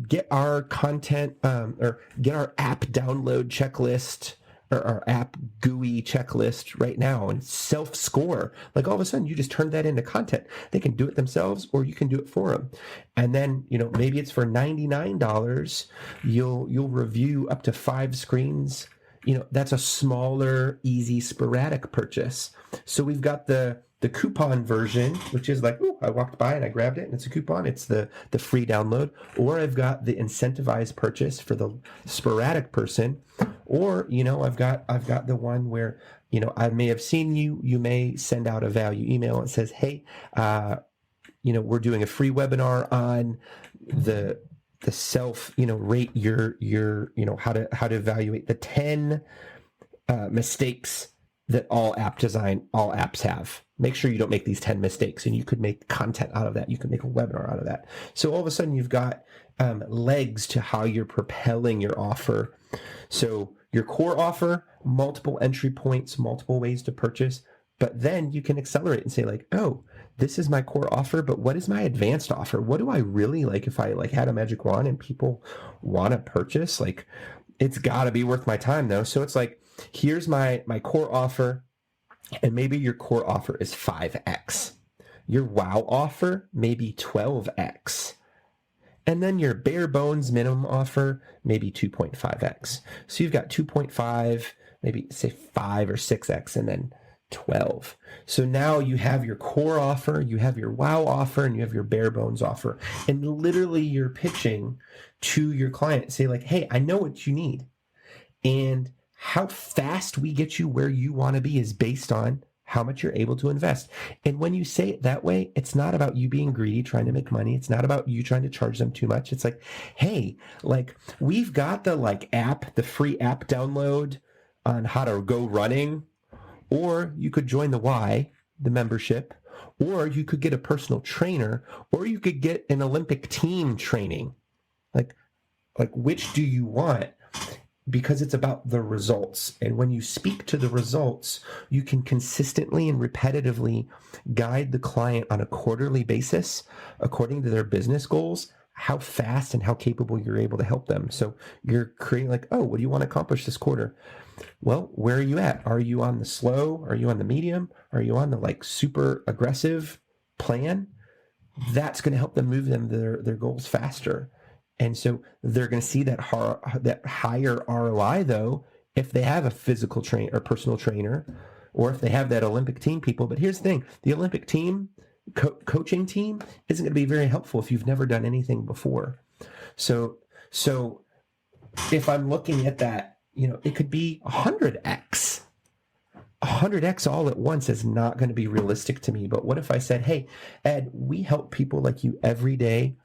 get our content, or get our app download checklist or our app GUI checklist right now, and self-score. All of a sudden you just turn that into content. They can do it themselves, or you can do it for them. And then, maybe it's for $99. You'll review up to 5 screens. That's a smaller, easy, sporadic purchase. So we've got the coupon version, which is I walked by and I grabbed it and it's a coupon. It's the free download. Or I've got the incentivized purchase for the sporadic person. Or, I've got the one where, I may have seen you may send out a value email and says, hey, we're doing a free webinar on the self, rate your how to evaluate the 10 mistakes that all apps have. Make sure you don't make these 10 mistakes, and you could make content out of that. You could make a webinar out of that. So all of a sudden you've got legs to how you're propelling your offer. So your core offer, multiple entry points, multiple ways to purchase, but then you can accelerate and say oh, this is my core offer, but what is my advanced offer? What do I really if I had a magic wand and people want to purchase? It's got to be worth my time though. So it's here's my core offer, and maybe your core offer is 5x. Your wow offer maybe 12x. And then your bare bones minimum offer maybe 2.5x. So you've got 2.5, maybe say 5 or 6x, and then 12. So now you have your core offer, you have your wow offer, and you have your bare bones offer. And literally you're pitching to your client. Say hey, I know what you need. And how fast we get you where you want to be is based on how much you're able to invest. And when you say it that way, it's not about you being greedy, trying to make money. It's not about you trying to charge them too much. It's hey, we've got the app, the free app download on how to go running. Or you could join the Y, the membership, or you could get a personal trainer, or you could get an Olympic team training. Which do you want? Because it's about the results. And when you speak to the results, you can consistently and repetitively guide the client on a quarterly basis according to their business goals, how fast and how capable you're able to help them. So you're creating oh, what do you want to accomplish this quarter? Well, where are you at? Are you on the slow? Are you on the medium? Are you on the super aggressive plan? That's going to help them move them their goals faster. And so they're going to see that higher ROI though, if they have a physical trainer or personal trainer, or if they have that Olympic team people. But here's the thing, the Olympic team, coaching team isn't going to be very helpful if you've never done anything before. So if I'm looking at that, it could be 100x. 100x all at once is not going to be realistic to me. But what if I said, hey, Ed, we help people like you every day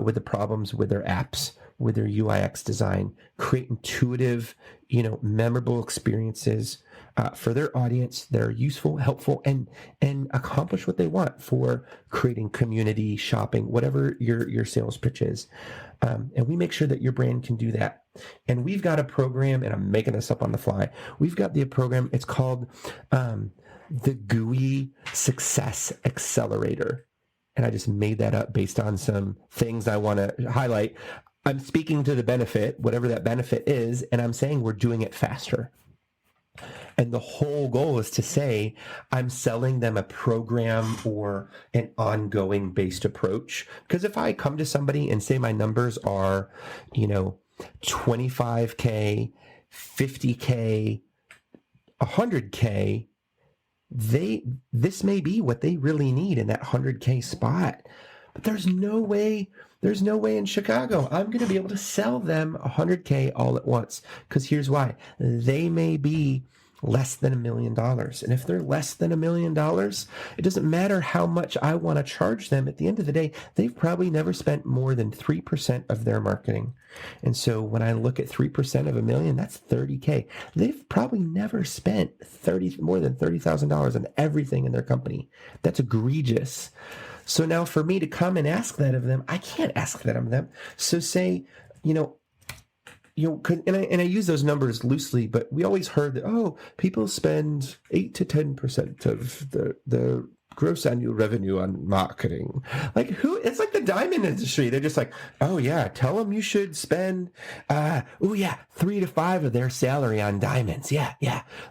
with the problems with their apps, with their UIX design, create intuitive, memorable experiences for their audience that are useful, helpful, and accomplish what they want for creating community, shopping, whatever your sales pitch is. And we make sure that your brand can do that. And we've got a program, and I'm making this up on the fly. We've got the program. It's called the GUI Success Accelerator. And I just made that up based on some things I want to highlight. I'm speaking to the benefit, whatever that benefit is, and I'm saying we're doing it faster. And the whole goal is to say, I'm selling them a program or an ongoing based approach. Because if I come to somebody and say my numbers are, 25K, 50K, 100K, this may be what they really need in that 100K spot. But there's no way in Chicago I'm going to be able to sell them 100K all at once. Because here's why. They may be less than $1 million. And if they're less than $1 million, it doesn't matter how much I want to charge them. At the end of the day, they've probably never spent more than 3% of their marketing. And so when I look at 3% of $1 million, that's 30K. They've probably never spent more than $30,000 on everything in their company. That's egregious. So now for me to come and ask that of them, I can't ask that of them. So say, and I use those numbers loosely, but we always heard that, people spend 8 to 10% of the gross annual revenue on marketing. Like it's like the diamond industry. They're just like, oh yeah, tell them you should spend, 3 to 5 of their salary on diamonds. Yeah.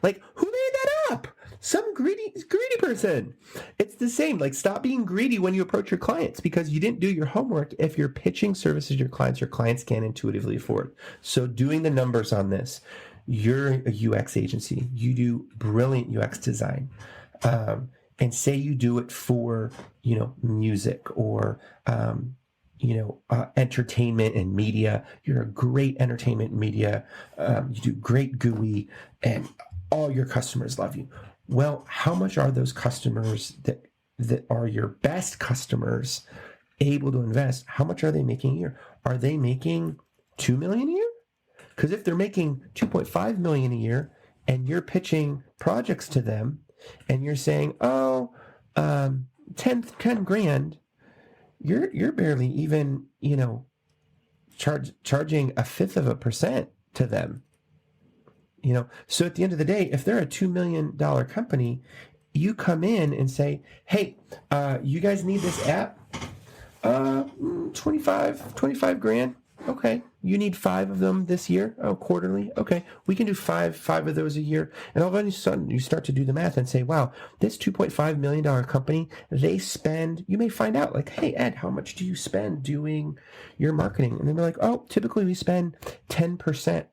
Like who made that up? Some greedy person. It's the same. Like stop being greedy when you approach your clients because you didn't do your homework. If you're pitching services to your clients can't intuitively afford. So doing the numbers on this, you're a UX agency. You do brilliant UX design. And say you do it for, music or, entertainment and media. You're a great entertainment media. You do great GUI and all your customers love you. Well, how much are those customers that are your best customers able to invest? How much are they making a year? Are they making $2 million a year? Because if they're making $2.5 million a year and you're pitching projects to them and you're saying, 10 grand, you're barely even, charging 1/5% to them. So at the end of the day, if they're a $2 million company, you come in and say, hey, you guys need this app? 25 grand. Okay. You need 5 of them this year? Oh, quarterly. Okay. We can do 5 of those a year. And all of a sudden you start to do the math and say, wow, this $2.5 million company, they spend, you may find out like, hey, Ed, how much do you spend doing your marketing? And then they're like, oh, typically we spend 10%.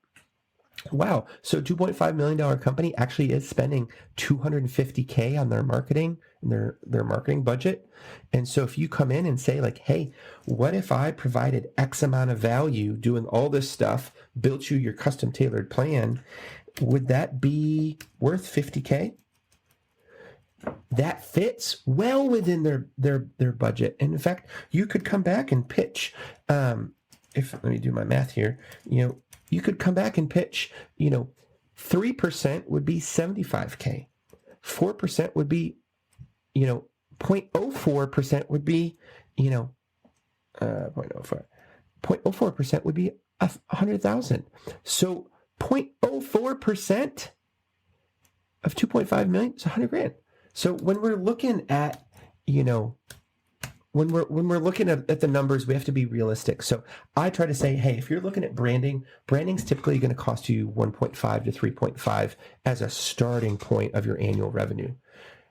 Wow. So $2.5 million company actually is spending $250K on their marketing and their marketing budget. And so if you come in and say like, hey, what if I provided X amount of value doing all this stuff, built you your custom tailored plan, would that be worth $50K? That fits well within their budget. And in fact, you could come back and pitch, let me do my math here, you could come back and pitch, 3% would be $75K. 4% would be, 0.04% would be, 0.04. 0.04% would be 100,000. So 0.04% of 2.5 million is 100 grand. So when we're looking at, when we're looking at the numbers, we have to be realistic. So I try to say, hey, if you're looking at branding's typically going to cost you 1.5 to 3.5 as a starting point of your annual revenue.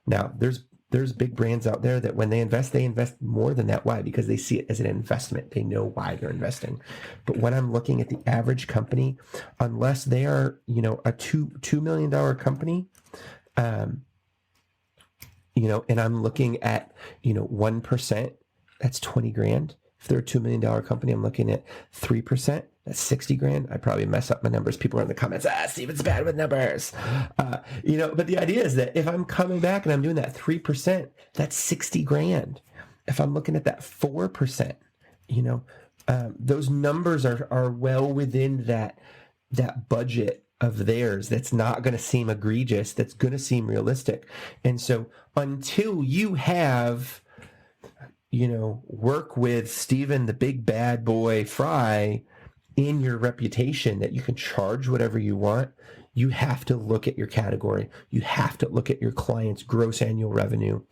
Now, there's big brands out there that when they invest more than that. Why? Because they see it as an investment. They know why they're investing. But when I'm looking at the average company, unless they are, a $2 million company, and I'm looking at, 1%, that's 20 grand. If they're a $2 million company, I'm looking at 3%. That's 60 grand. I probably mess up my numbers. People are in the comments, Steven's bad with numbers. But the idea is that if I'm coming back and I'm doing that 3%, that's 60 grand. If I'm looking at that 4%, those numbers are well within that budget of theirs. That's not going to seem egregious. That's going to seem realistic. And so until you have, work with Stæven, the big bad boy Frey, in your reputation that you can charge whatever you want, you have to look at your category. You have to look at your client's gross annual revenue.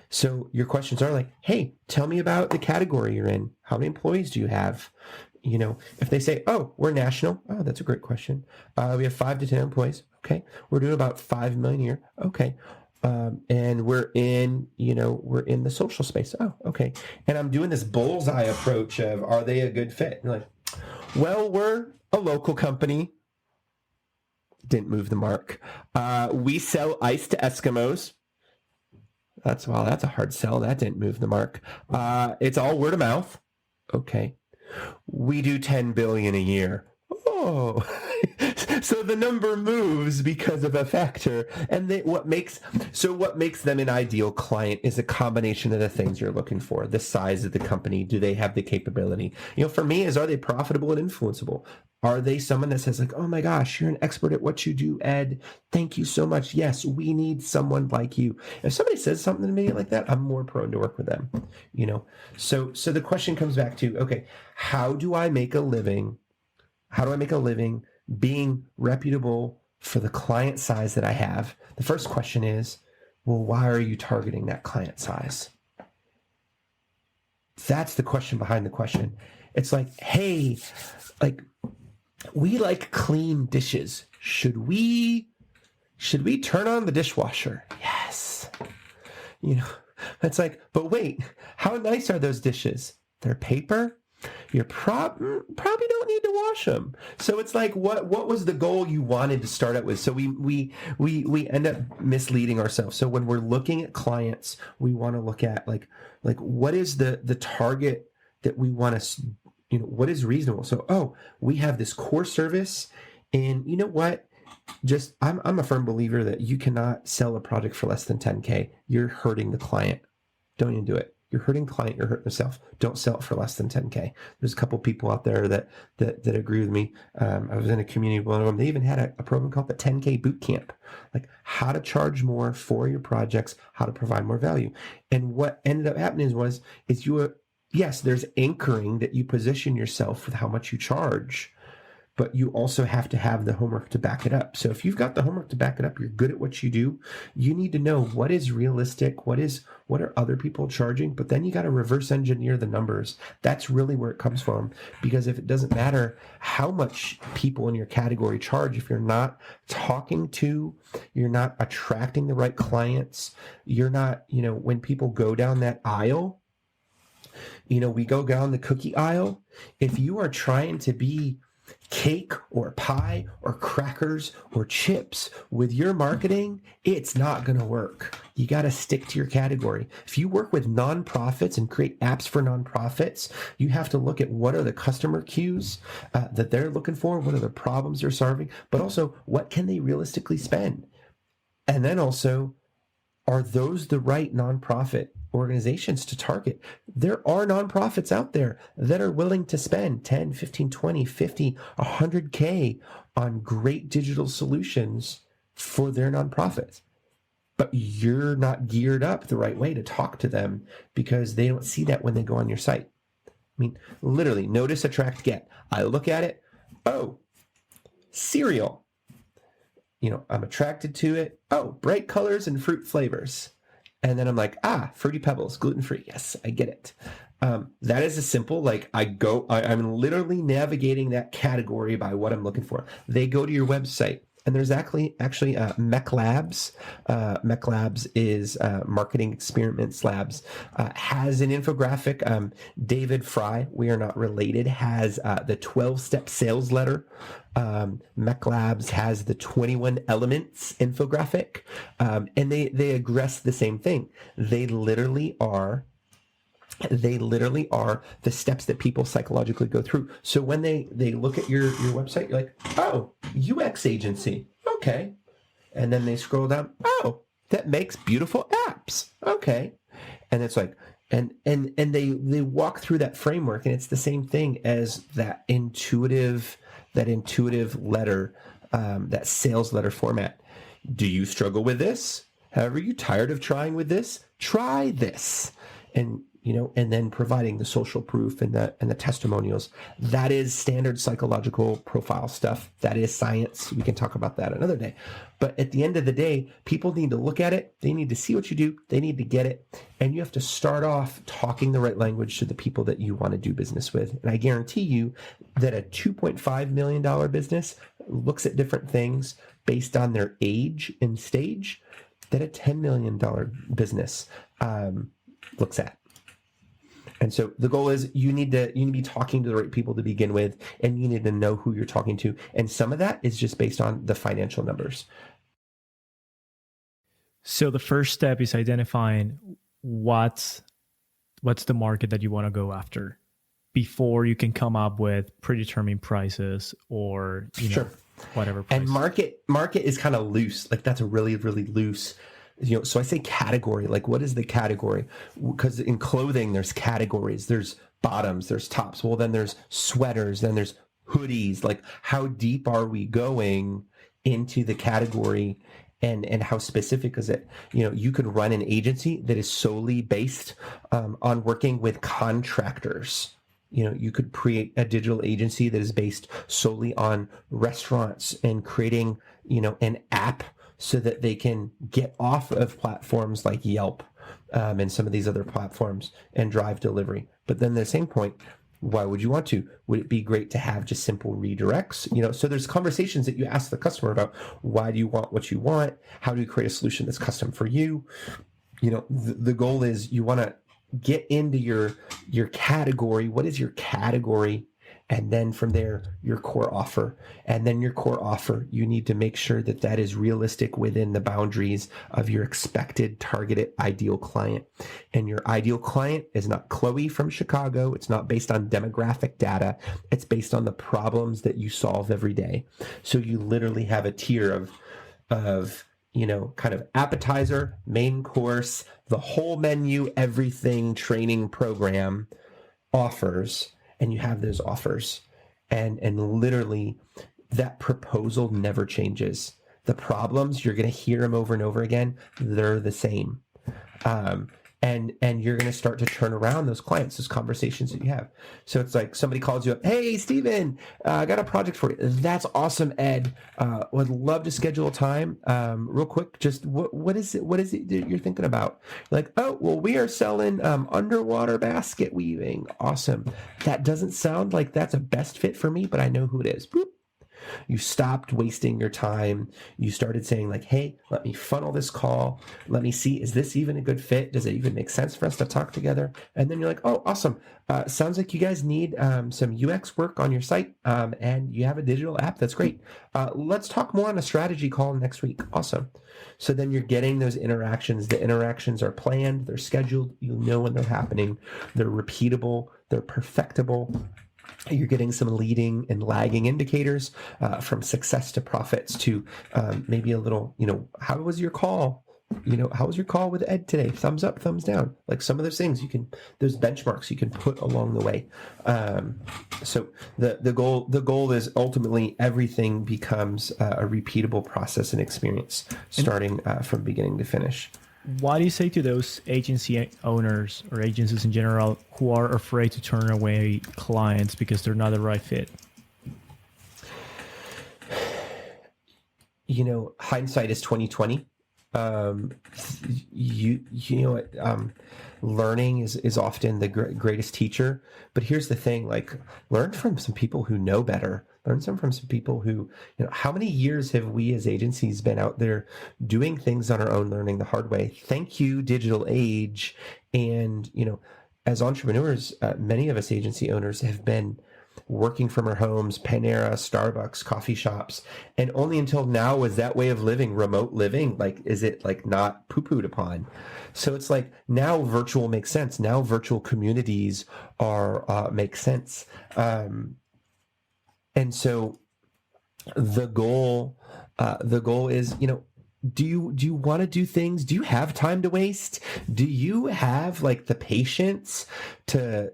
So your questions are like, hey, tell me about the category you're in. How many employees do you have? If they say, oh, we're national. Oh, that's a great question. We have 5 to 10 employees. Okay. We're doing about 5 million a year. Okay. And we're in the social space. Oh, okay. And I'm doing this bullseye approach of, are they a good fit? And like, well, we're a local company. Didn't move the mark. We sell ice to Eskimos. That's a hard sell. That didn't move the mark. It's all word of mouth. Okay. We do 10 billion a year. Oh, so the number moves because of a factor. And what makes them an ideal client is a combination of the things you're looking for. The size of the company. Do they have the capability? For me, are they profitable and influenceable? Are they someone that says like, oh my gosh, you're an expert at what you do, Ed. Thank you so much. Yes, we need someone like you. If somebody says something to me like that, I'm more prone to work with them, So the question comes back to, okay, how do I make a living being reputable for the client size that I have? The first question is, well, why are you targeting that client size? That's the question behind the question. It's like, hey, we like clean dishes. Should we turn on the dishwasher? Yes. It's like, but wait, how nice are those dishes? They're paper. You probably don't need to wash them. So it's like, what was the goal you wanted to start out with? So we end up misleading ourselves. So when we're looking at clients, we want to look at like what is the target that we want to, what is reasonable? So, we have this core service, and you know what? I'm a firm believer that you cannot sell a product for less than 10K. You're hurting the client. Don't even do it. You're hurting the client. You're hurting yourself. Don't sell it for less than 10K. There's a couple people out there that agree with me. I was in a community with one of them. They even had a program called the 10K Boot Camp, like how to charge more for your projects, how to provide more value. And what ended up happening is yes, there's anchoring that you position yourself with how much you charge, but you also have to have the homework to back it up. So if you've got the homework to back it up, you're good at what you do. You need to know what is realistic, what are other people charging, but then you got to reverse engineer the numbers. That's really where it comes from, because if it doesn't matter how much people in your category charge, if you're not you're not attracting the right clients, you're not, when people go down that aisle, we go down the cookie aisle. If you are trying to be cake or pie or crackers or chips with your marketing, it's not going to work. You got to stick to your category. If you work with nonprofits and create apps for nonprofits, you have to look at what are the customer cues that they're looking for, what are the problems they're solving, but also what can they realistically spend? And then also, are those the right nonprofit organizations to target? There are nonprofits out there that are willing to spend 10, 15, 20, 50, 100K on great digital solutions for their nonprofits. But you're not geared up the right way to talk to them because they don't see that when they go on your site. I mean, literally, notice, attract, get. I look at it. Oh, cereal. I'm attracted to it. Oh, bright colors and fruit flavors. And then I'm like, Fruity Pebbles, gluten-free. Yes, I get it. That is a simple, I'm literally navigating that category by what I'm looking for. They go to your website, and there's actually Mec Labs. Mec Labs is Marketing Experiments Labs, has an infographic. David Frey, we are not related, has the 12-step sales letter. Mec Labs has the 21 elements infographic, and they address the same thing. They literally are They literally are the steps that people psychologically go through. So when they look at your website, you're like, oh, UX agency. Okay. And then they scroll down. Oh, that makes beautiful apps. Okay. And it's like, and they walk through that framework, and it's the same thing as that intuitive letter, that sales letter format. Do you struggle with this? However, you tired of trying with this? Try this. And and then providing the social proof and the testimonials. That is standard psychological profile stuff. That is science. We can talk about that another day. But at the end of the day, people need to look at it. They need to see what you do. They need to get it. And you have to start off talking the right language to the people that you want to do business with. And I guarantee you that a $2.5 million business looks at different things based on their age and stage that a $10 million business looks at. And so the goal is you need to be talking to the right people to begin with, and you need to know who you're talking to. And some of that is just based on the financial numbers. So the first step is identifying what's the market that you want to go after before you can come up with predetermined prices or Sure. Whatever price. And market is kind of loose. Like that's a really, really loose. So I say category, like what is the category? Because in clothing, there's categories, there's bottoms, there's tops. Well, then there's sweaters, then there's hoodies. Like how deep are we going into the category and how specific is it? You could run an agency that is solely based on working with contractors. You could create a digital agency that is based solely on restaurants and creating, an app so that they can get off of platforms like Yelp and some of these other platforms and drive delivery. But then at the same point, why would you want to? Would it be great to have just simple redirects? So there's conversations that you ask the customer about. Why do you want what you want? How do you create a solution that's custom for you? The goal is you want to get into your category. What is your category? And then from there, your core offer. And then your core offer, you need to make sure that that is realistic within the boundaries of your expected targeted ideal client. And your ideal client is not Chloe from Chicago. It's not based on demographic data. It's based on the problems that you solve every day. So you literally have a tier of kind of appetizer, main course, the whole menu, everything training program offers. And you have those offers, and literally that proposal never changes. The problems, you're going to hear them over and over again. They're the same. And you're going to start to turn around those clients, those conversations that you have. So it's like somebody calls you up, hey, Stæven, I got a project for you. That's awesome, Ed. Would love to schedule a time. Real quick, just what is it that you're thinking about? Like, oh, well, we are selling underwater basket weaving. Awesome. That doesn't sound like that's a best fit for me, but I know who it is. Boop. You stopped wasting your time. You started saying like, hey, let me funnel this call. Let me see, is this even a good fit? Does it even make sense for us to talk together? And then you're like, oh, awesome. Sounds like you guys need some UX work on your site and you have a digital app. That's great. Let's talk more on a strategy call next week. Awesome. So then you're getting those interactions. The interactions are planned. They're scheduled. You know when they're happening. They're repeatable. They're perfectible. You're getting some leading and lagging indicators from success to profits to maybe a little, how was your call? How was your call with Ed today? Thumbs up, thumbs down. Like some of those things those benchmarks you can put along the way. So the goal is ultimately everything becomes a repeatable process and experience starting from beginning to finish. What do you say to those agency owners or agencies in general who are afraid to turn away clients because they're not the right fit? Hindsight is 20/20. You know what? Learning is often the greatest teacher. But here's the thing: like, learn from some people who know better. Learn from some people who, how many years have we as agencies been out there doing things on our own, learning the hard way? Thank you, digital age. And, as entrepreneurs, many of us agency owners have been working from our homes, Panera, Starbucks, coffee shops. And only until now was that way of living, remote living, like, is it like not poo-pooed upon? So it's like now virtual makes sense. Now virtual communities are make sense. And so the goal is, do you want to do things? Do you have time to waste? Do you have like the patience to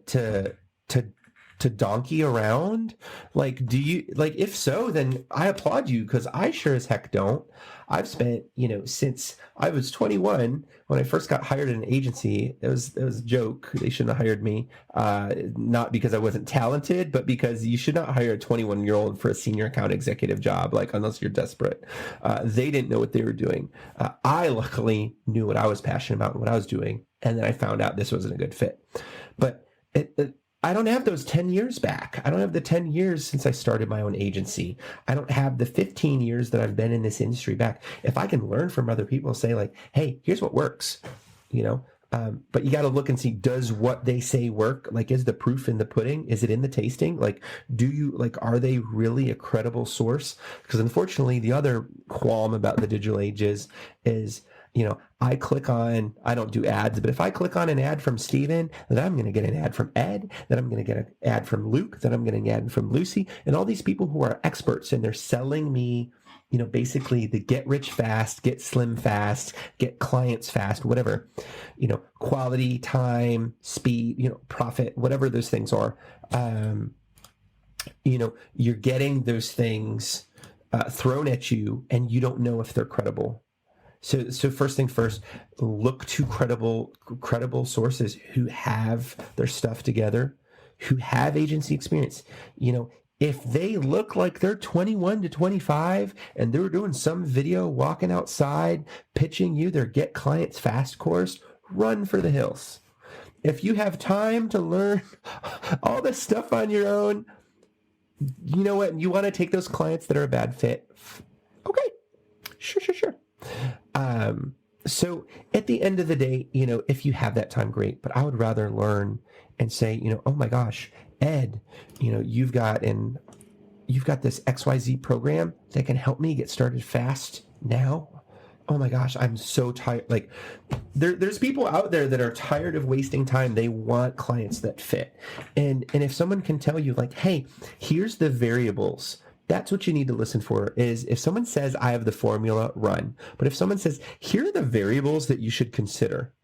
donkey around? Like, do you, like, if so, then I applaud you, because I sure as heck don't. I've spent, since I was 21, when I first got hired at an agency, it was a joke. They shouldn't have hired me. Not because I wasn't talented, but because you should not hire a 21-year-old for a senior account executive job, like, unless you're desperate. They didn't know what they were doing. I luckily knew what I was passionate about and what I was doing. And then I found out this wasn't a good fit. But I don't have those 10 years back. I don't have the 10 years since I started my own agency. I don't have the 15 years that I've been in this industry back. If I can learn from other people and say, like, hey, here's what works, but you got to look and see, does what they say work? Like, is the proof in the pudding? Is it in the tasting? Like, are they really a credible source? Because unfortunately, the other qualm about the digital age is, I don't do ads, but if I click on an ad from Stæven, then I'm going to get an ad from Ed, then I'm going to get an ad from Luke, then I'm getting an ad from Lucy, and all these people who are experts, and they're selling me, basically the get rich fast, get slim fast, get clients fast, whatever, quality, time, speed, profit, whatever those things are. You're getting those things thrown at you, and you don't know if they're credible. So first thing first, look to credible sources who have their stuff together, who have agency experience. If they look like they're 21 to 25 and they're doing some video walking outside, pitching you their Get Clients Fast course, run for the hills. If you have time to learn all this stuff on your own, you know what? You want to take those clients that are a bad fit. Okay, sure. So at the end of the day, if you have that time, great, but I would rather learn and say, oh my gosh, Ed, you've got this XYZ program that can help me get started fast now. Oh my gosh, I'm so tired. Like, there's people out there that are tired of wasting time. They want clients that fit. And if someone can tell you, like, hey, here's the variables, that's what you need to listen for. Is if someone says, I have the formula, run. But if someone says, here are the variables that you should consider,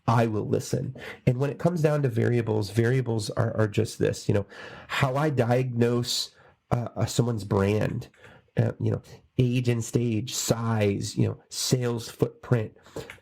I will listen. And when it comes down to variables are just this, how I diagnose someone's brand, age and stage, size, sales footprint,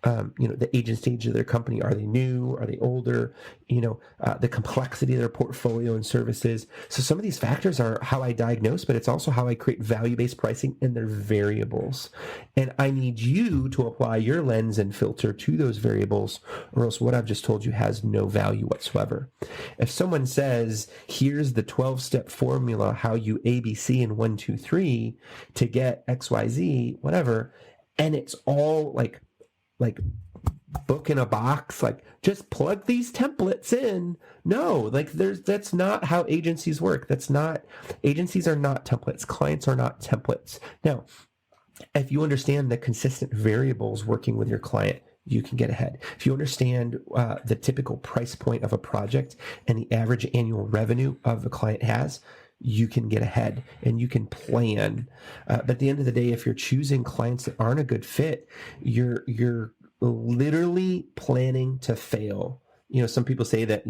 the age and stage of their company. Are they new? Are they older? The complexity of their portfolio and services. So some of these factors are how I diagnose, but it's also how I create value-based pricing, and they're variables. And I need you to apply your lens and filter to those variables, or else what I've just told you has no value whatsoever. If someone says, here's the 12-step formula, how you ABC and 1, 2, 3 to get XYZ, whatever, and it's all like book in a box, like just plug these templates in. No, like that's not how agencies work. Agencies are not templates. Clients are not templates. Now, if you understand the consistent variables working with your client, you can get ahead. If you understand the typical price point of a project and the average annual revenue of the client has, you can get ahead and you can plan. But at the end of the day, if you're choosing clients that aren't a good fit, you're literally planning to fail. Some people say that,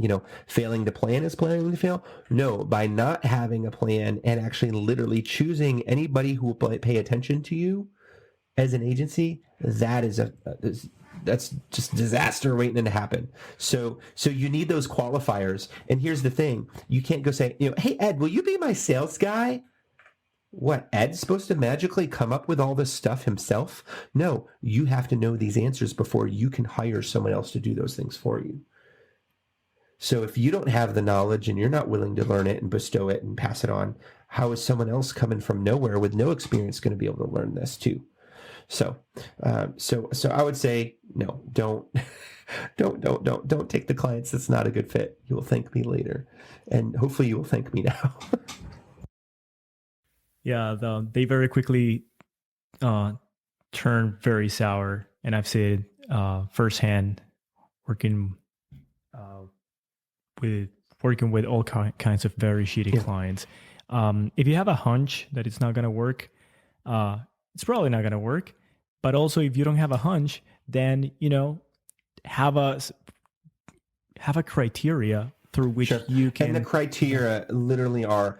failing to plan is planning to fail. No, by not having a plan and actually literally choosing anybody who will pay attention to you as an agency, that's just disaster waiting to happen. So you need those qualifiers. And here's the thing. You can't go say, hey, Ed, will you be my sales guy? What, Ed's supposed to magically come up with all this stuff himself? No, you have to know these answers before you can hire someone else to do those things for you. So if you don't have the knowledge and you're not willing to learn it and bestow it and pass it on, how is someone else coming from nowhere with no experience going to be able to learn this too? So I would say no, don't don't take the clients that's not a good fit. You will thank me later, and hopefully you will thank me now. Yeah, they very quickly turn very sour, and I've seen it firsthand working with all kinds of very shitty clients. If you have a hunch that it's not going to work, it's probably not going to work. But also, if you don't have a hunch, then have a criteria through which you can. And the criteria literally are,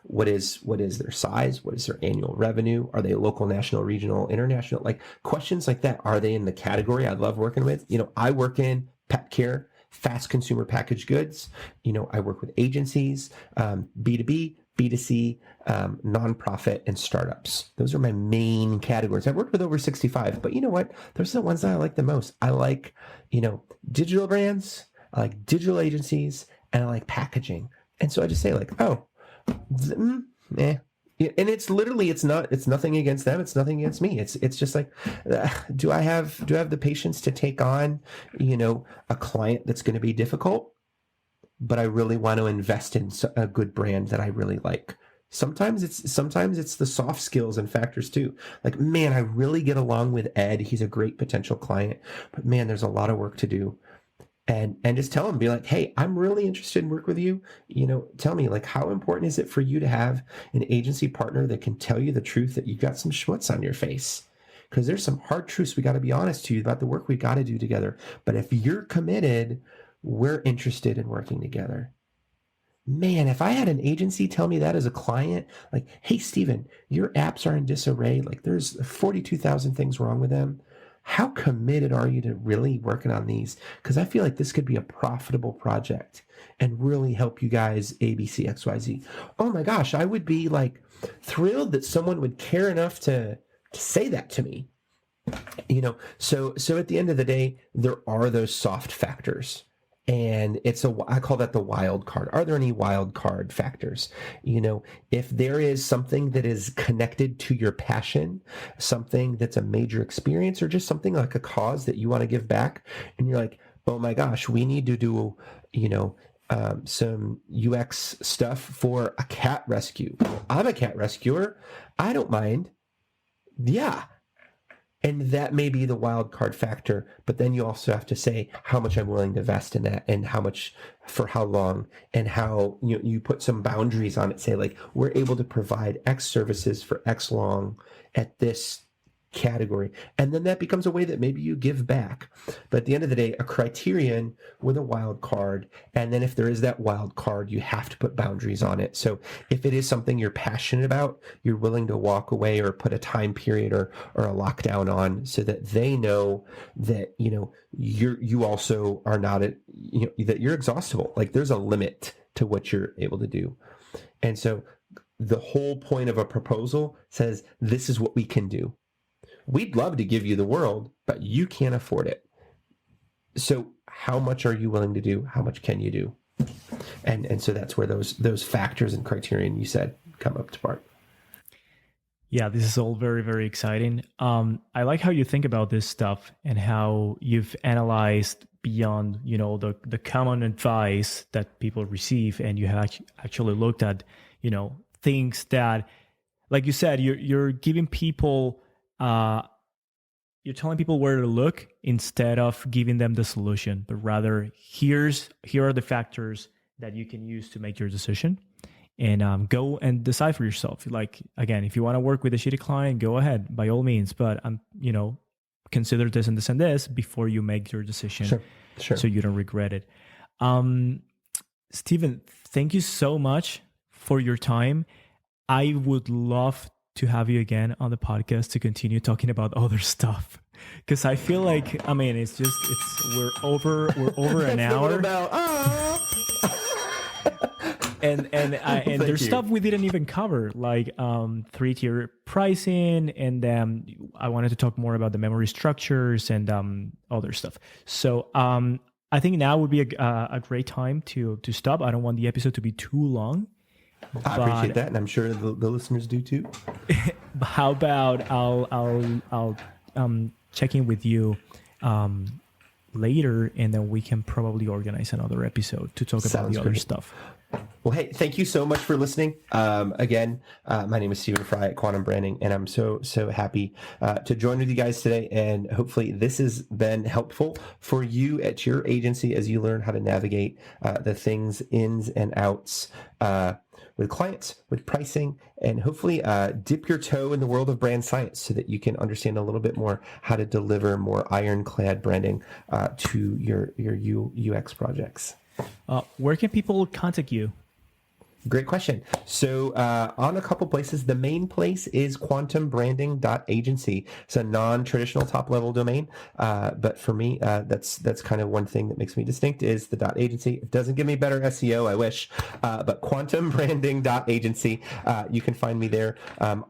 what is their size? What is their annual revenue? Are they local, national, regional, international? Like questions like that. Are they in the category I love working with? I work in pet care, fast consumer packaged goods. I work with agencies, B2B, B2C, nonprofit, and startups. Those are my main categories. I've worked with over 65, but you know what? Those are the ones that I like the most. I like, digital brands, I like digital agencies, and I like packaging. And so I just say And it's literally, it's nothing against them. It's nothing against me. It's just like, do I have the patience to take on, a client that's going to be difficult, but I really want to invest in a good brand that I really like. Sometimes it's the soft skills and factors too. Like, man, I really get along with Ed. He's a great potential client, but man, there's a lot of work to do. And just tell them, be like, hey, I'm really interested in work with you. Tell me, like, how important is it for you to have an agency partner that can tell you the truth that you've got some schmutz on your face? Because there's some hard truths we got to be honest to you about the work we got to do together. But if you're committed, we're interested in working together. Man, if I had an agency tell me that as a client, like, hey, Stephen, your apps are in disarray. Like, there's 42,000 things wrong with them. How committed are you to really working on these? Because I feel like this could be a profitable project and really help you guys A, B, C, X, Y, Z. Oh my gosh, I would be like thrilled that someone would care enough to say that to me. So at the end of the day, there are those soft factors. And I call that the wild card. Are there any wild card factors? If there is something that is connected to your passion, something that's a major experience, or just something like a cause that you want to give back, and you're like, oh my gosh, we need to do, some UX stuff for a cat rescue. I'm a cat rescuer. I don't mind. Yeah. And that may be the wild card factor, but then you also have to say how much I'm willing to invest in that, and how much for how long, and how you put some boundaries on it. Say, like, we're able to provide X services for X long at this category, and then that becomes a way that maybe you give back. But at the end of the day, a criterion with a wild card, and then if there is that wild card, you have to put boundaries on it. So if it is something you're passionate about, you're willing to walk away or put a time period or a lockdown on, so that they know that you also are not that you're exhaustible. Like, there's a limit to what you're able to do. And so the whole point of a proposal says, this is what we can do. We'd love to give you the world, but you can't afford it. So how much are you willing to do? How much can you do? And so that's where those factors and criterion you said come up to part. Yeah, this is all very, very exciting. I like how you think about this stuff and how you've analyzed beyond, the common advice that people receive, and you have actually looked at, things that, like you said, you're giving people. You're telling people where to look instead of giving them the solution, but rather here are the factors that you can use to make your decision, and go and decide for yourself. Like, again, if you want to work with a shitty client, go ahead by all means, but consider this and this and this before you make your decision. Sure. So you don't regret it. Stephen, thank you so much for your time. I would love to have you again on the podcast to continue talking about other stuff, because I feel like, we're over an hour. And there's stuff we didn't even cover, like 3-tier pricing, and I wanted to talk more about the memory structures and other stuff. So I think now would be a great time to stop. I don't want the episode to be too long. I appreciate that, and I'm sure the listeners do too. how about I'll check in with you later, and then we can probably organize another episode to talk about the other stuff. Well, hey, thank you so much for listening. Again, my name is Stæven Frey at Quantum Branding, and I'm so happy to join with you guys today. And hopefully this has been helpful for you at your agency as you learn how to navigate the things, ins and outs, with clients, with pricing, and hopefully dip your toe in the world of brand science so that you can understand a little bit more how to deliver more ironclad branding to your UX projects. Where can people contact you? Great question. So on a couple places, the main place is quantumbranding.agency. It's a non-traditional top-level domain, but for me, that's kind of one thing that makes me distinct is the .agency. It doesn't give me better SEO, I wish, but quantumbranding.agency. You can find me there.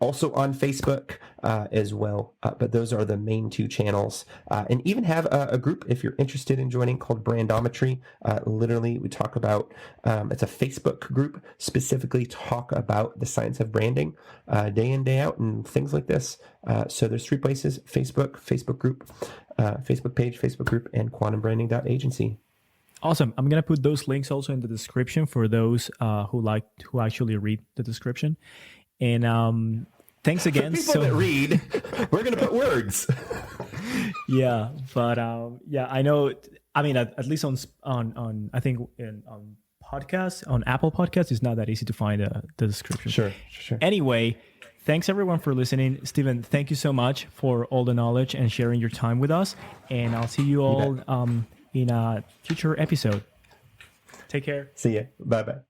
Also on Facebook as well, but those are the main two channels. And even have a group if you're interested in joining called Brandometry. Literally, we talk about, it's a Facebook group, specifically talk about the science of branding day in, day out, and things like this. So there's three places: Facebook group, Facebook page, Facebook group, and quantumbranding.agency. Awesome. I'm going to put those links also in the description for those who actually read the description. And thanks again. For people that read, we're going to put words. Yeah, but yeah, I know. I mean, at least on I think on podcasts, on Apple Podcasts, it's not that easy to find the description. Sure. Anyway, thanks everyone for listening. Stæven, thank you so much for all the knowledge and sharing your time with us. And I'll see you all in a future episode. Take care. See ya. Bye-bye.